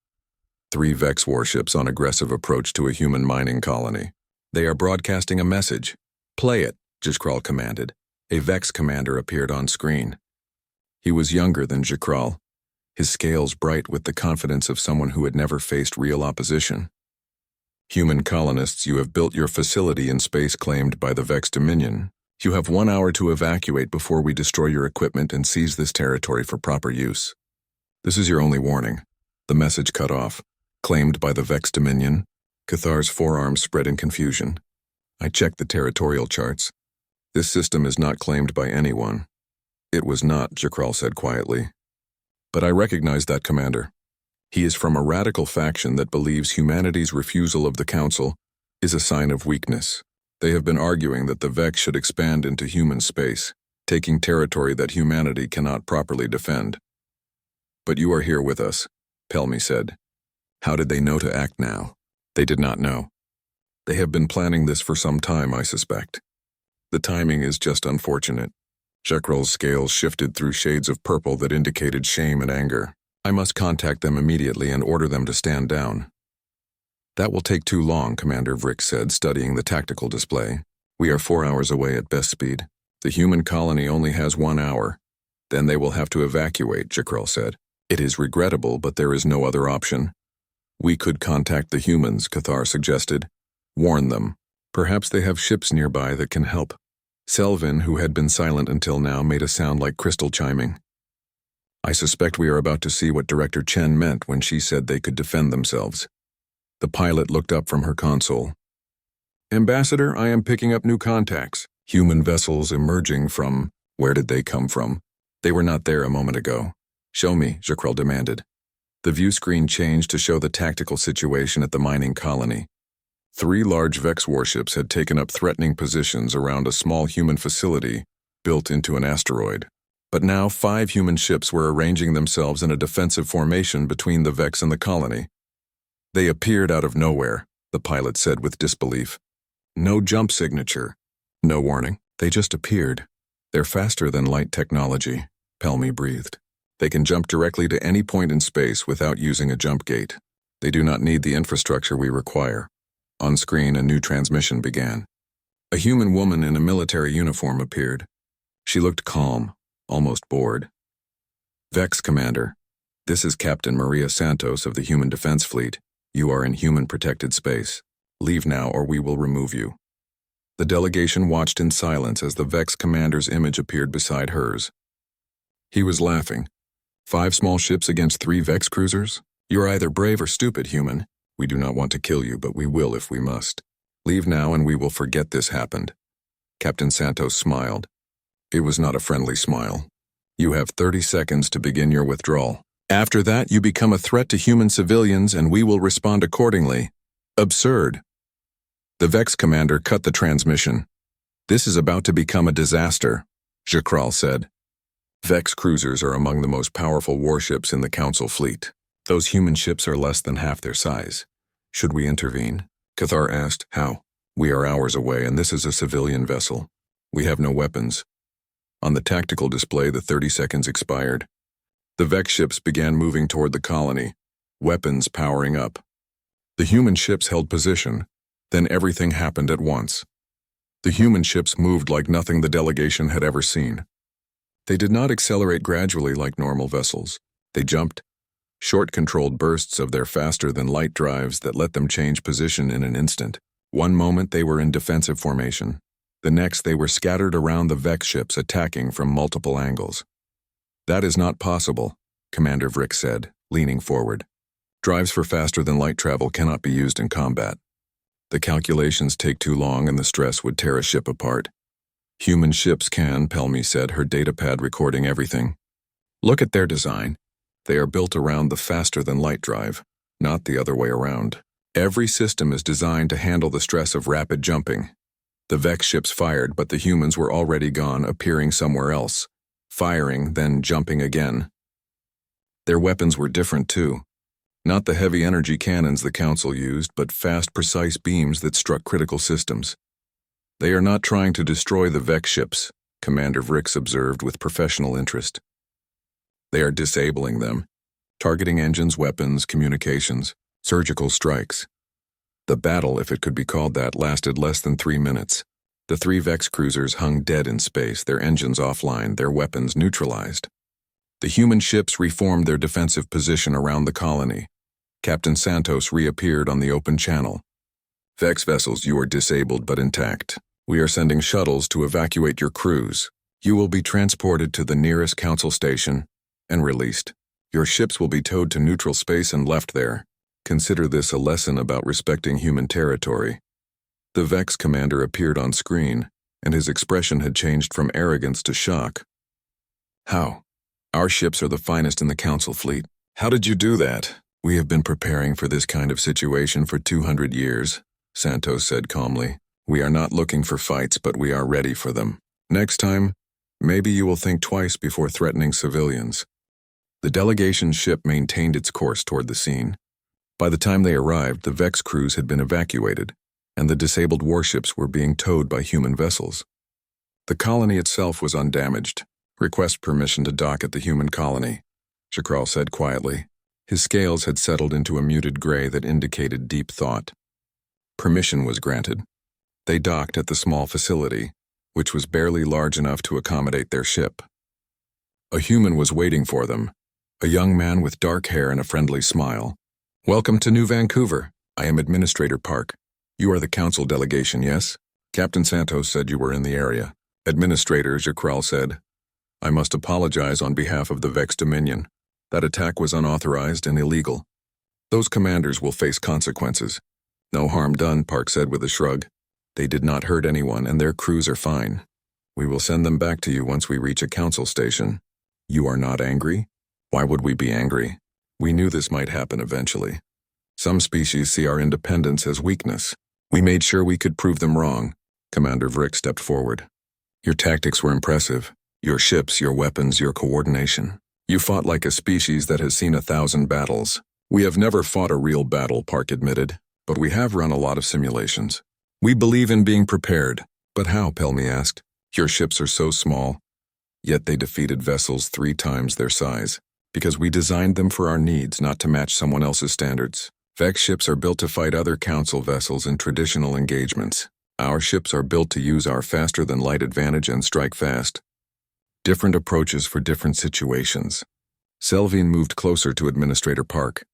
3 Vex warships on aggressive approach to a human mining colony. They are broadcasting a message. Play it, Jakral commanded. A Vex commander appeared on screen. He was younger than Jakral, his scales bright with the confidence of someone who had never faced real opposition. Human colonists, you have built your facility in space claimed by the Vex Dominion. You have 1 hour to evacuate before we destroy your equipment and seize this territory for proper use. This is your only warning. The message cut off. Claimed by the Vex Dominion. Cathar's forearms spread in confusion. I checked the territorial charts. This system is not claimed by anyone. It was not, Jakral said quietly. But I recognize that commander. He is from a radical faction that believes humanity's refusal of the Council is a sign of weakness. They have been arguing that the Vex should expand into human space, taking territory that humanity cannot properly defend. But you are here with us, Pelmy said. How did they know to act now? They did not know. They have been planning this for some time, I suspect. The timing is just unfortunate. Jakral's scales shifted through shades of purple that indicated shame and anger. I must contact them immediately and order them to stand down. That will take too long, Commander Vrix said, studying the tactical display. We are 4 hours away at best speed. The human colony only has 1 hour. Then they will have to evacuate, Jakral said. It is regrettable, but there is no other option. We could contact the humans, Cathar suggested. Warn them. Perhaps they have ships nearby that can help. Selvin, who had been silent until now, made a sound like crystal chiming. I suspect we are about to see what Director Chen meant when she said they could defend themselves. The pilot looked up from her console. Ambassador, I am picking up new contacts. Human vessels emerging from... Where did they come from? They were not there a moment ago. Show me, Jakral demanded. The view screen changed to show the tactical situation at the mining colony. 3 large Vex warships had taken up threatening positions around a small human facility built into an asteroid. But now 5 human ships were arranging themselves in a defensive formation between the Vex and the colony. They appeared out of nowhere, the pilot said with disbelief. No jump signature. No warning. They just appeared. They're faster than light technology, Pelmy breathed. They can jump directly to any point in space without using a jump gate. They do not need the infrastructure we require. On screen, a new transmission began. A human woman in a military uniform appeared. She looked calm, almost bored. Vex Commander, this is Captain Maria Santos of the Human Defense Fleet. You are in human protected space. Leave now or we will remove you. The delegation watched in silence as the Vex commander's image appeared beside hers. He was laughing. 5 small ships against 3 Vex cruisers? You're either brave or stupid, human. We do not want to kill you, but we will if we must. Leave now and we will forget this happened. Captain Santos smiled. It was not a friendly smile. You have 30 seconds to begin your withdrawal. After that, you become a threat to human civilians and we will respond accordingly. Absurd. The Vex commander cut the transmission. This is about to become a disaster, Jakral said. Vex cruisers are among the most powerful warships in the Council fleet. Those human ships are less than half their size. Should we intervene? Cathar asked. How? We are hours away and this is a civilian vessel. We have no weapons. On the tactical display, the 30 seconds expired. The Vex ships began moving toward the colony, weapons powering up. The human ships held position. Then everything happened at once. The human ships moved like nothing the delegation had ever seen. They did not accelerate gradually like normal vessels. They jumped, short controlled bursts of their faster-than-light drives that let them change position in an instant. One moment they were in defensive formation. The next they were scattered around the Vex ships attacking from multiple angles. "That is not possible," Commander Vrick said, leaning forward. "Drives for faster-than-light travel cannot be used in combat. The calculations take too long and the stress would tear a ship apart." "Human ships can," Pelmy said, her datapad recording everything. "Look at their design. They are built around the faster-than-light drive, not the other way around. Every system is designed to handle the stress of rapid jumping. The Vex ships fired, but the humans were already gone, appearing somewhere else, firing, then jumping again. Their weapons were different too. Not the heavy energy cannons the Council used, but fast, precise beams that struck critical systems. They are not trying to destroy the Vex ships," Commander Vrix observed with professional interest. "They are disabling them, targeting engines, weapons, communications, surgical strikes." The battle, if it could be called that, lasted less than 3 minutes. The 3 Vex cruisers hung dead in space, their engines offline, their weapons neutralized. The human ships reformed their defensive position around the colony. Captain Santos reappeared on the open channel. "Vex vessels, you are disabled but intact. We are sending shuttles to evacuate your crews. You will be transported to the nearest Council station and released. Your ships will be towed to neutral space and left there. Consider this a lesson about respecting human territory." The Vex commander appeared on screen, and his expression had changed from arrogance to shock. "How? Our ships are the finest in the Council fleet. How did you do that?" "We have been preparing for this kind of situation for 200 years, Santos said calmly. "We are not looking for fights, but we are ready for them. Next time, maybe you will think twice before threatening civilians." The delegation's ship maintained its course toward the scene. By the time they arrived, the Vex crews had been evacuated, and the disabled warships were being towed by human vessels. The colony itself was undamaged. "Request permission to dock at the human colony," Shakral said quietly. His scales had settled into a muted gray that indicated deep thought. Permission was granted. They docked at the small facility, which was barely large enough to accommodate their ship. A human was waiting for them, a young man with dark hair and a friendly smile. "Welcome to New Vancouver. I am Administrator Park. You are the Council delegation, yes? Captain Santos said you were in the area." "Administrator," Shakral said, "I must apologize on behalf of the Vex Dominion. That attack was unauthorized and illegal. Those commanders will face consequences." "No harm done," Park said with a shrug. "They did not hurt anyone and their crews are fine. We will send them back to you once we reach a Council station." "You are not angry?" "Why would we be angry? We knew this might happen eventually. Some species see our independence as weakness. We made sure we could prove them wrong." Commander Vrick stepped forward. "Your tactics were impressive. Your ships, your weapons, your coordination. You fought like a species that has seen 1,000 battles." "We have never fought a real battle," Park admitted, "but we have run a lot of simulations. We believe in being prepared." "But how?" Pelmy asked. "Your ships are so small." "Yet they defeated vessels 3 times their size. Because we designed them for our needs, not to match someone else's standards. Vex ships are built to fight other Council vessels in traditional engagements. Our ships are built to use our faster-than-light advantage and strike fast. Different approaches for different situations." Selvine moved closer to Administrator Park.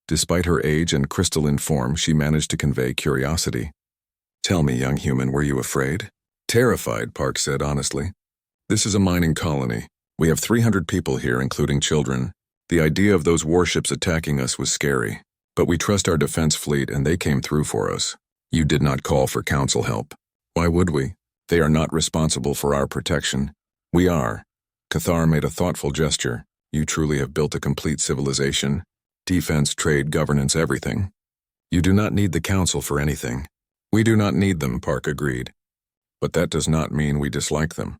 Despite her age and crystalline form, she managed to convey curiosity. "Tell me, young human, were you afraid?" "Terrified," Park said honestly. "This is a mining colony. We have 300 people here, including children. The idea of those warships attacking us was scary. But we trust our defense fleet and they came through for us. You did not call for Council help. Why would we? They are not responsible for our protection. We are." Cathar made a thoughtful gesture. "You truly have built a complete civilization. Defense, trade, governance, everything. You do not need the Council for anything." "We do not need them," Park agreed. "But that does not mean we dislike them.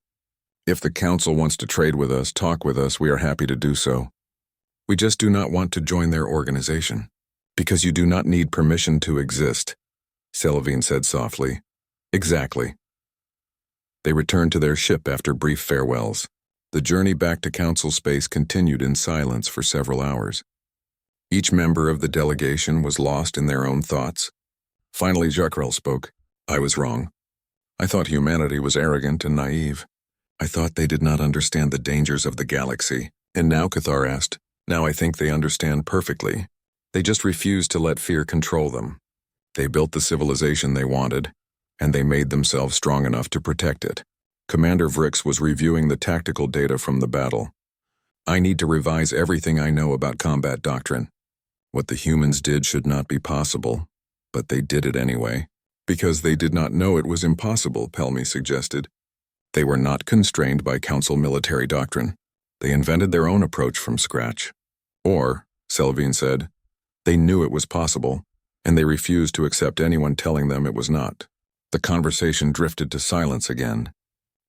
If the Council wants to trade with us, talk with us, we are happy to do so. We just do not want to join their organization." "Because you do not need permission to exist," Selvine said softly. "Exactly." They returned to their ship after brief farewells. The journey back to Council space continued in silence for several hours. Each member of the delegation was lost in their own thoughts. Finally, Jakrel spoke. "I was wrong. I thought humanity was arrogant and naive. I thought they did not understand the dangers of the galaxy." "And now," Cathar asked, Now I think they understand perfectly. They just refuse to let fear control them. They built the civilization they wanted, and they made themselves strong enough to protect it. Commander Vrix was reviewing the tactical data from the battle. I need to revise everything I know about combat doctrine. What the humans did should not be possible, but they did it anyway. Because they did not know it was impossible, Pelmy suggested. They were not constrained by Council military doctrine. They invented their own approach from scratch. Or, Selvine said, they knew it was possible, and they refused to accept anyone telling them it was not. The conversation drifted to silence again.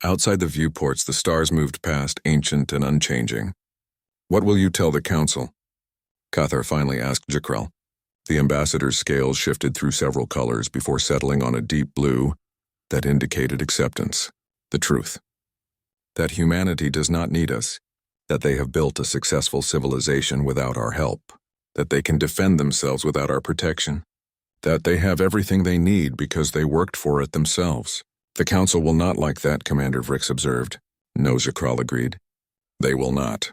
Outside the viewports, the stars moved past, ancient and unchanging. What will you tell the Council? Cathar finally asked Jakrel. The ambassador's scales shifted through several colors before settling on a deep blue that indicated acceptance. The truth. That humanity does not need us. That they have built a successful civilization without our help. That they can defend themselves without our protection. That they have everything they need because they worked for it themselves. The Council will not like that, Commander Vrix observed. No, Jakrel agreed. They will not.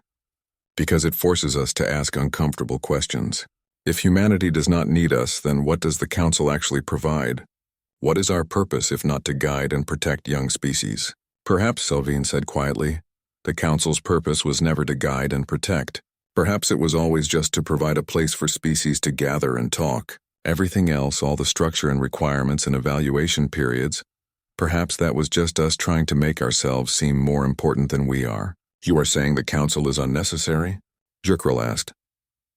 Because it forces us to ask uncomfortable questions. If humanity does not need us, then what does the Council actually provide? What is our purpose if not to guide and protect young species? Perhaps, Selvine said quietly, the Council's purpose was never to guide and protect. Perhaps it was always just to provide a place for species to gather and talk. Everything else, all the structure and requirements and evaluation periods, perhaps that was just us trying to make ourselves seem more important than we are. You are saying the Council is unnecessary? Jakrel asked.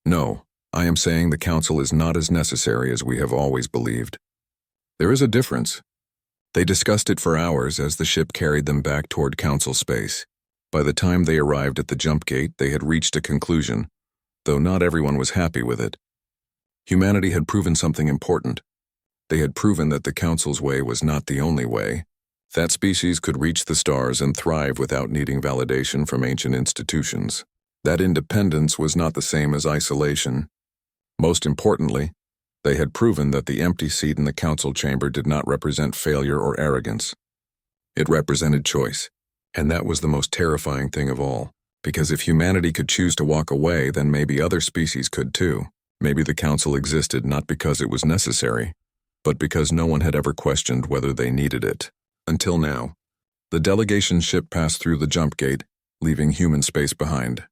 No. I am saying the Council is not as necessary as we have always believed. There is a difference. They discussed it for hours as the ship carried them back toward Council space. By the time they arrived at the jump gate, they had reached a conclusion, though not everyone was happy with it. Humanity had proven something important. They had proven that the Council's way was not the only way. That species could reach the stars and thrive without needing validation from ancient institutions. That independence was not the same as isolation. Most importantly, they had proven that the empty seat in the Council chamber did not represent failure or arrogance. It represented choice, and that was the most terrifying thing of all, because if humanity could choose to walk away, then maybe other species could too. Maybe the Council existed not because it was necessary, but because no one had ever questioned whether they needed it. Until now. The delegation ship passed through the jump gate, leaving human space behind.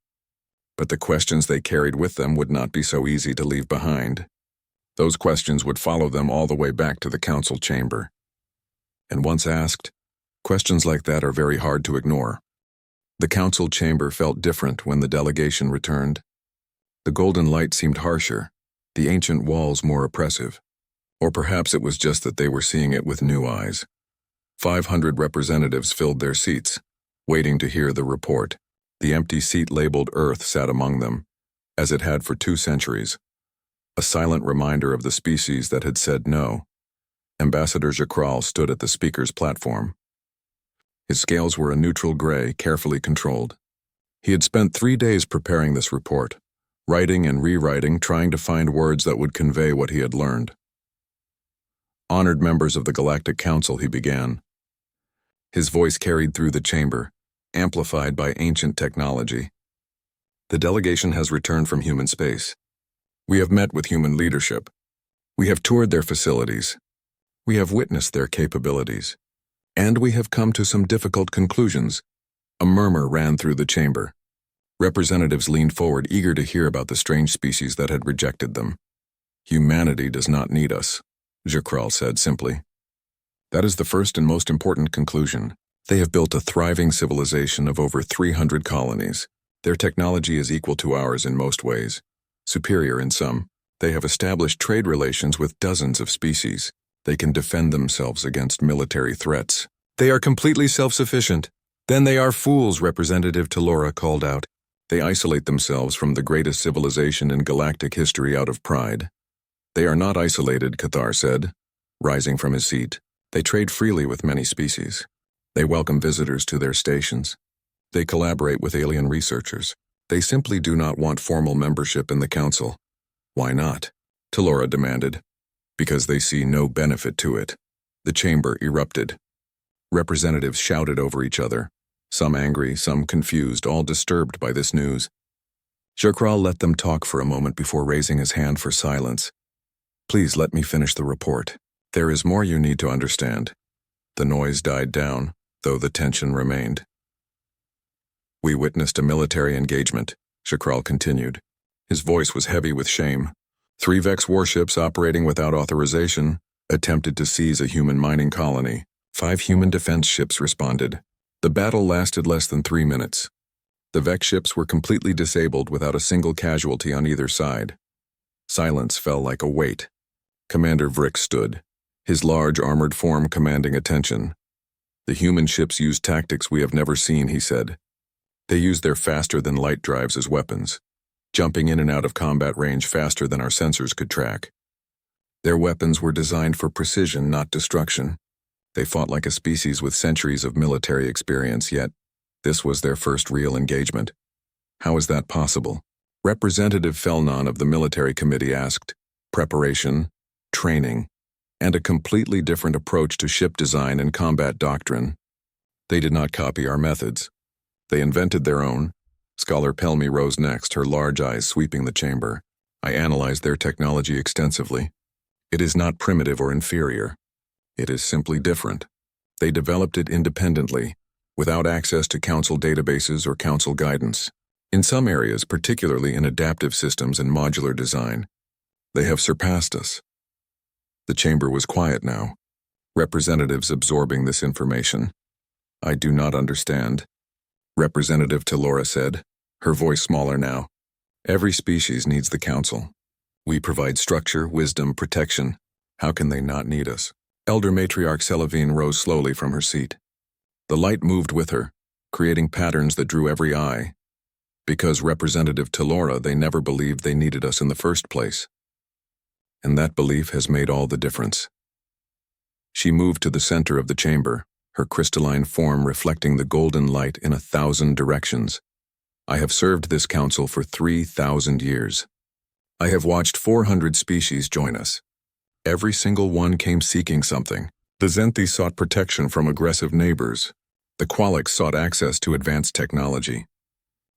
But the questions they carried with them would not be so easy to leave behind. Those questions would follow them all the way back to the Council chamber. And once asked, questions like that are very hard to ignore. The Council chamber felt different when the delegation returned. The golden light seemed harsher, the ancient walls more oppressive. Or perhaps it was just that they were seeing it with new eyes. 500 representatives filled their seats, waiting to hear the report. The empty seat labeled Earth sat among them, as it had for 2 centuries. A silent reminder of the species that had said no. Ambassador Jakrel stood at the speaker's platform. His scales were a neutral gray, carefully controlled. He had spent 3 days preparing this report, writing and rewriting, trying to find words that would convey what he had learned. Honored members of the Galactic Council, he began. His voice carried through the chamber, amplified by ancient technology. The delegation has returned from human space. We have met with human leadership. We have toured their facilities. We have witnessed their capabilities. And we have come to some difficult conclusions. A murmur ran through the chamber. Representatives leaned forward, eager to hear about the strange species that had rejected them. Humanity does not need us, Jakrel said simply. That is the first and most important conclusion. They have built a thriving civilization of over 300 colonies. Their technology is equal to ours in most ways, superior in some. They have established trade relations with dozens of species. They can defend themselves against military threats. They are completely self-sufficient. Then they are fools, Representative Talora called out. They isolate themselves from the greatest civilization in galactic history out of pride. They are not isolated, Cathar said, rising from his seat. They trade freely with many species. They welcome visitors to their stations. They collaborate with alien researchers. They simply do not want formal membership in the Council. Why not? Talora demanded. Because they see no benefit to it. The chamber erupted. Representatives shouted over each other, some angry, some confused, all disturbed by this news. Shukral let them talk for a moment before raising his hand for silence. Please let me finish the report. There is more you need to understand. The noise died down, though the tension remained. We witnessed a military engagement, Shukral continued. His voice was heavy with shame. 3 Vex warships operating without authorization attempted to seize a human mining colony. 5 human defense ships responded. The battle lasted less than 3 minutes. The Vex ships were completely disabled without a single casualty on either side. Silence fell like a weight. Commander Vrick stood, his large armored form commanding attention. The human ships used tactics we have never seen, he said. They used their faster-than-light drives as weapons, jumping in and out of combat range faster than our sensors could track. Their weapons were designed for precision, not destruction. They fought like a species with centuries of military experience, yet this was their first real engagement. How is that possible? Representative Felnon of the military committee asked. Preparation, training, and a completely different approach to ship design and combat doctrine. They did not copy our methods. They invented their own. Scholar Pelmy rose next, her large eyes sweeping the chamber. I analyzed their technology extensively. It is not primitive or inferior. It is simply different. They developed it independently, without access to council databases or council guidance. In some areas, particularly in adaptive systems and modular design, they have surpassed us. The chamber was quiet now, representatives absorbing this information. I do not understand, Representative Telora said, her voice smaller now. Every species needs the council. We provide structure, wisdom, protection. How can they not need us? Elder Matriarch Selavine rose slowly from her seat. The light moved with her, creating patterns that drew every eye. Because Representative Telora, they never believed they needed us in the first place. And that belief has made all the difference. She moved to the center of the chamber, her crystalline form reflecting the golden light in 1,000 directions. I have served this council for 3,000 years. I have watched 400 species join us. Every single one came seeking something. The Zenthi sought protection from aggressive neighbors. The Qualics sought access to advanced technology.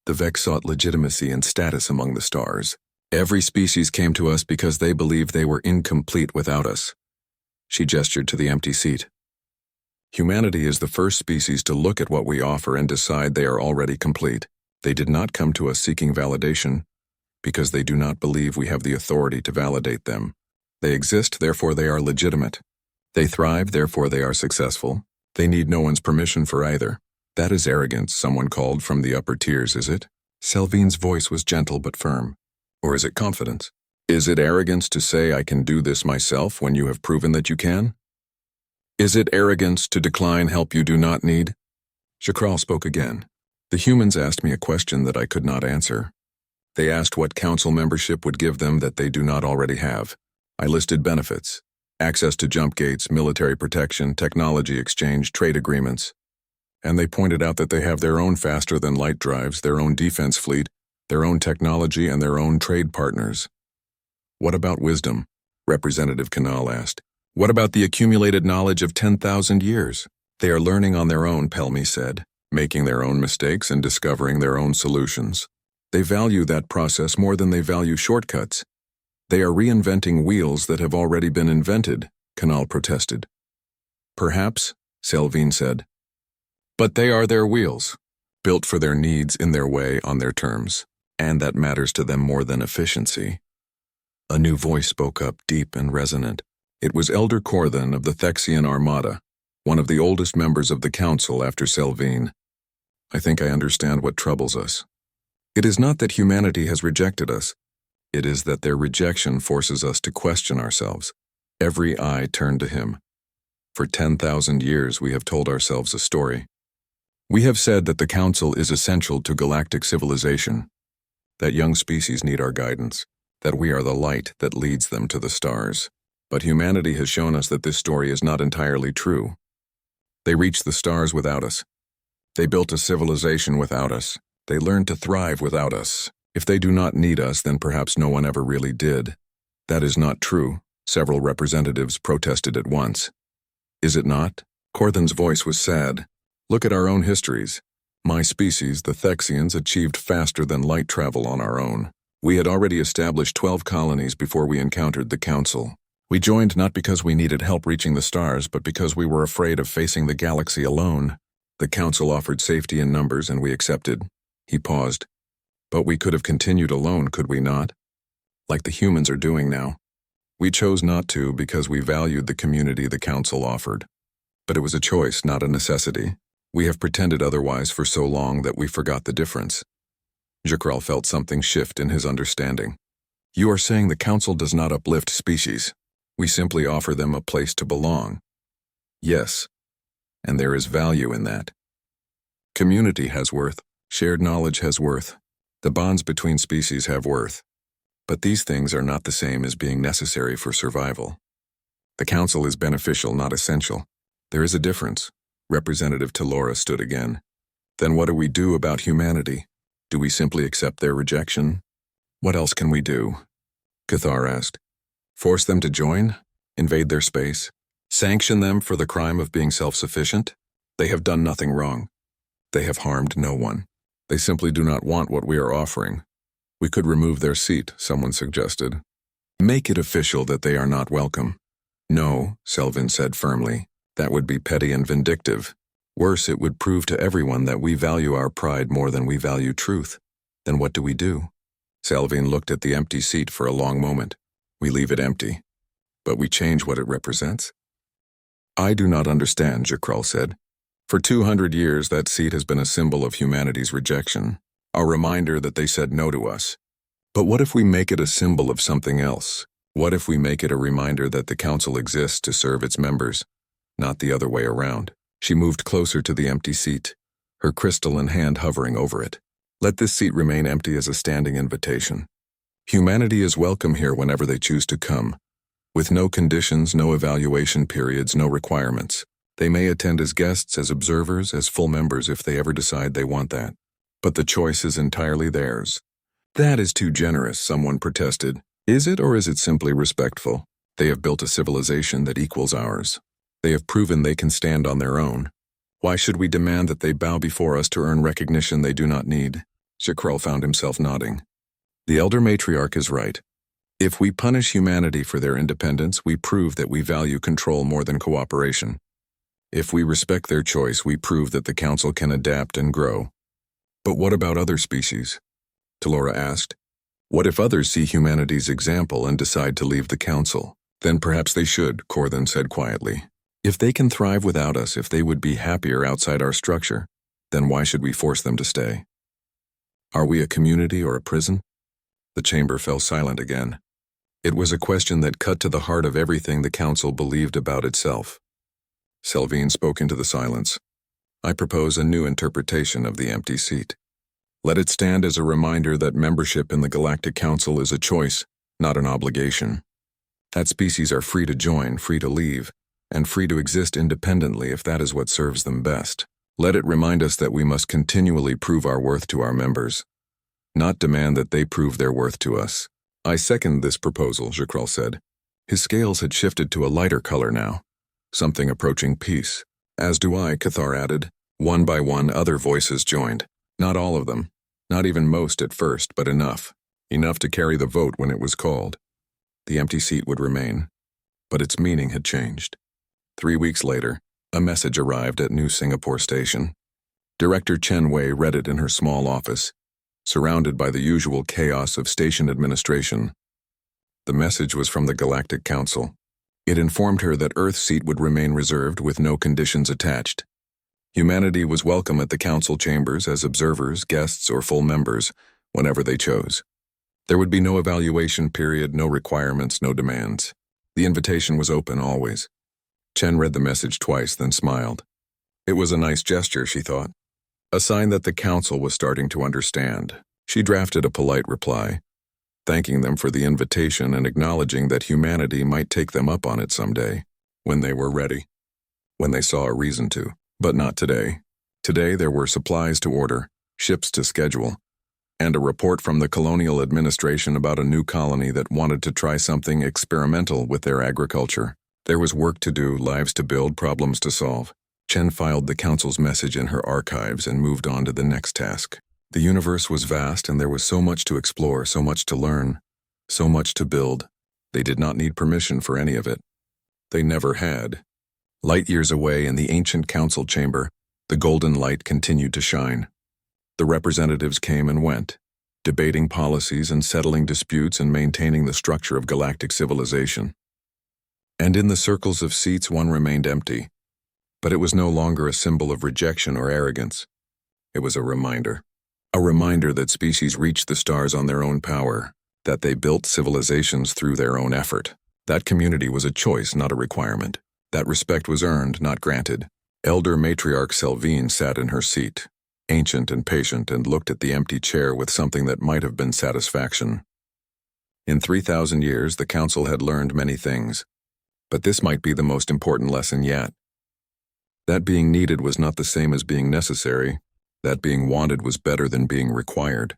The Vex sought legitimacy and status among the stars. Every species came to us because they believed they were incomplete without us. She gestured to the empty seat. Humanity is the first species to look at what we offer and decide they are already complete. They did not come to us seeking validation, because they do not believe we have the authority to validate them. They exist, therefore they are legitimate. They thrive, therefore they are successful. They need no one's permission for either. That is arrogance, someone called from the upper tiers, is it? Selvine's voice was gentle but firm. Or is it confidence? Is it arrogance to say I can do this myself when you have proven that you can? Is it arrogance to decline help you do not need? Shukral spoke again. The humans asked me a question that I could not answer. They asked what council membership would give them that they do not already have. I listed benefits: access to jump gates, military protection, technology exchange, trade agreements. And they pointed out that they have their own faster-than-light drives, their own defense fleet, their own technology, and their own trade partners. What about wisdom? Representative Kanal asked. What about the accumulated knowledge of 10,000 years? They are learning on their own, Pelmy said, making their own mistakes and discovering their own solutions. They value that process more than they value shortcuts. They are reinventing wheels that have already been invented, Kanal protested. Perhaps, Selvine said. But they are their wheels, built for their needs in their way on their terms, and that matters to them more than efficiency. A new voice spoke up, deep and resonant. It was Elder Korthan of the Thexian Armada, one of the oldest members of the council after Selvine. I think I understand what troubles us. It is not that humanity has rejected us. It is that their rejection forces us to question ourselves. Every eye turned to him. For 10,000 years we have told ourselves a story. We have said that the council is essential to galactic civilization, that young species need our guidance, that we are the light that leads them to the stars. But humanity has shown us that this story is not entirely true. They reached the stars without us. They built a civilization without us. They learned to thrive without us. If they do not need us, then perhaps no one ever really did. That is not true, several representatives protested at once. Is it not? Korthan's voice was sad. Look at our own histories. My species, the Thexians, achieved faster than light travel on our own. We had already established 12 colonies before we encountered the Council. We joined not because we needed help reaching the stars, but because we were afraid of facing the galaxy alone. The Council offered safety in numbers, and we accepted. He paused. But we could have continued alone, could we not? Like the humans are doing now. We chose not to because we valued the community the Council offered. But it was a choice, not a necessity. We have pretended otherwise for so long that we forgot the difference. Jakrel felt something shift in his understanding. You are saying the Council does not uplift species. We simply offer them a place to belong. Yes, and there is value in that. Community has worth. Shared knowledge has worth. The bonds between species have worth. But these things are not the same as being necessary for survival. The Council is beneficial, not essential. There is a difference. Representative Talora stood again. Then what do we do about humanity? Do we simply accept their rejection? What else can we do? Cathar asked. Force them to join? Invade their space? Sanction them for the crime of being self-sufficient? They have done nothing wrong. They have harmed no one. They simply do not want what we are offering. We could remove their seat, someone suggested. Make it official that they are not welcome. No, Selvin said firmly. That would be petty and vindictive. Worse, it would prove to everyone that we value our pride more than we value truth. Then what do we do? Selvin looked at the empty seat for a long moment. We leave it empty. But we change what it represents? I do not understand, Jakrel said. For 200 years, that seat has been a symbol of humanity's rejection, a reminder that they said no to us. But what if we make it a symbol of something else? What if we make it a reminder that the Council exists to serve its members, not the other way around? She moved closer to the empty seat, her crystalline hand hovering over it. Let this seat remain empty as a standing invitation. Humanity is welcome here whenever they choose to come, with no conditions, no evaluation periods, no requirements. They may attend as guests, as observers, as full members if they ever decide they want that. But the choice is entirely theirs. That is too generous, someone protested. Is it, or is it simply respectful? They have built a civilization that equals ours. They have proven they can stand on their own. Why should we demand that they bow before us to earn recognition they do not need? Jakrel found himself nodding. The elder matriarch is right. If we punish humanity for their independence, we prove that we value control more than cooperation. If we respect their choice, we prove that the Council can adapt and grow. But what about other species? Talora asked. What if others see humanity's example and decide to leave the Council? Then perhaps they should, Korthan said quietly. If they can thrive without us, if they would be happier outside our structure, then why should we force them to stay? Are we a community or a prison? The chamber fell silent again. It was a question that cut to the heart of everything the Council believed about itself. Selvin spoke into the silence. I propose a new interpretation of the empty seat. Let it stand as a reminder that membership in the Galactic Council is a choice, not an obligation. That species are free to join, free to leave, and free to exist independently if that is what serves them best. Let it remind us that we must continually prove our worth to our members, not demand that they prove their worth to us. I second this proposal, Jakrel said. His scales had shifted to a lighter color now, something approaching peace. As do I, Cathar added. One by one, other voices joined. Not all of them, not even most at first, but enough. Enough to carry the vote when it was called. The empty seat would remain, but its meaning had changed. 3 weeks later, a message arrived at New Singapore Station. Director Chen Wei read it in her small office, surrounded by the usual chaos of station administration. The message was from the Galactic Council. It informed her that Earth's seat would remain reserved with no conditions attached. Humanity was welcome at the Council chambers as observers, guests, or full members, whenever they chose. There would be no evaluation period, no requirements, no demands. The invitation was open always. Chen read the message twice, then smiled. It was a nice gesture, she thought. A sign that the Council was starting to understand. She drafted a polite reply, thanking them for the invitation and acknowledging that humanity might take them up on it someday, when they were ready, when they saw a reason to. But not today. Today there were supplies to order, ships to schedule, and a report from the colonial administration about a new colony that wanted to try something experimental with their agriculture. There was work to do, lives to build, problems to solve. Chen filed the council's message in her archives and moved on to the next task. The universe was vast and there was so much to explore, so much to learn, so much to build. They did not need permission for any of it. They never had. Light years away in the ancient council chamber, the golden light continued to shine. The representatives came and went, debating policies and settling disputes and maintaining the structure of galactic civilization. And in the circles of seats one remained empty. But it was no longer a symbol of rejection or arrogance. It was a reminder. A reminder that species reached the stars on their own power, that they built civilizations through their own effort. That community was a choice, not a requirement. That respect was earned, not granted. Elder Matriarch Selvine sat in her seat, ancient and patient, and looked at the empty chair with something that might have been satisfaction. In 3,000 years, the council had learned many things, but this might be the most important lesson yet. That being needed was not the same as being necessary. That being wanted was better than being required.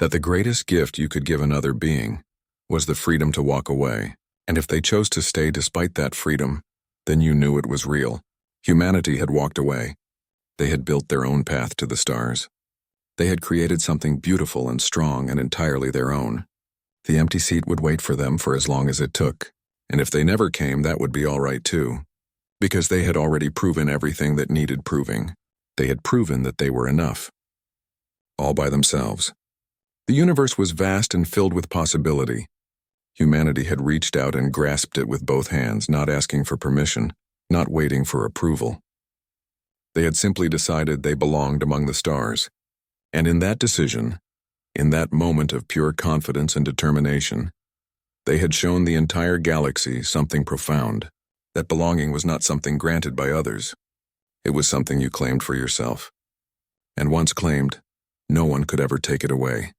That the greatest gift you could give another being was the freedom to walk away. And if they chose to stay despite that freedom, then you knew it was real. Humanity had walked away. They had built their own path to the stars. They had created something beautiful and strong and entirely their own. The empty seat would wait for them for as long as it took. And if they never came, that would be all right too. Because they had already proven everything that needed proving. They had proven that they were enough. All by themselves. The universe was vast and filled with possibility. Humanity had reached out and grasped it with both hands, not asking for permission, not waiting for approval. They had simply decided they belonged among the stars. And in that decision, in that moment of pure confidence and determination, they had shown the entire galaxy something profound. That belonging was not something granted by others. It was something you claimed for yourself. And once claimed, no one could ever take it away.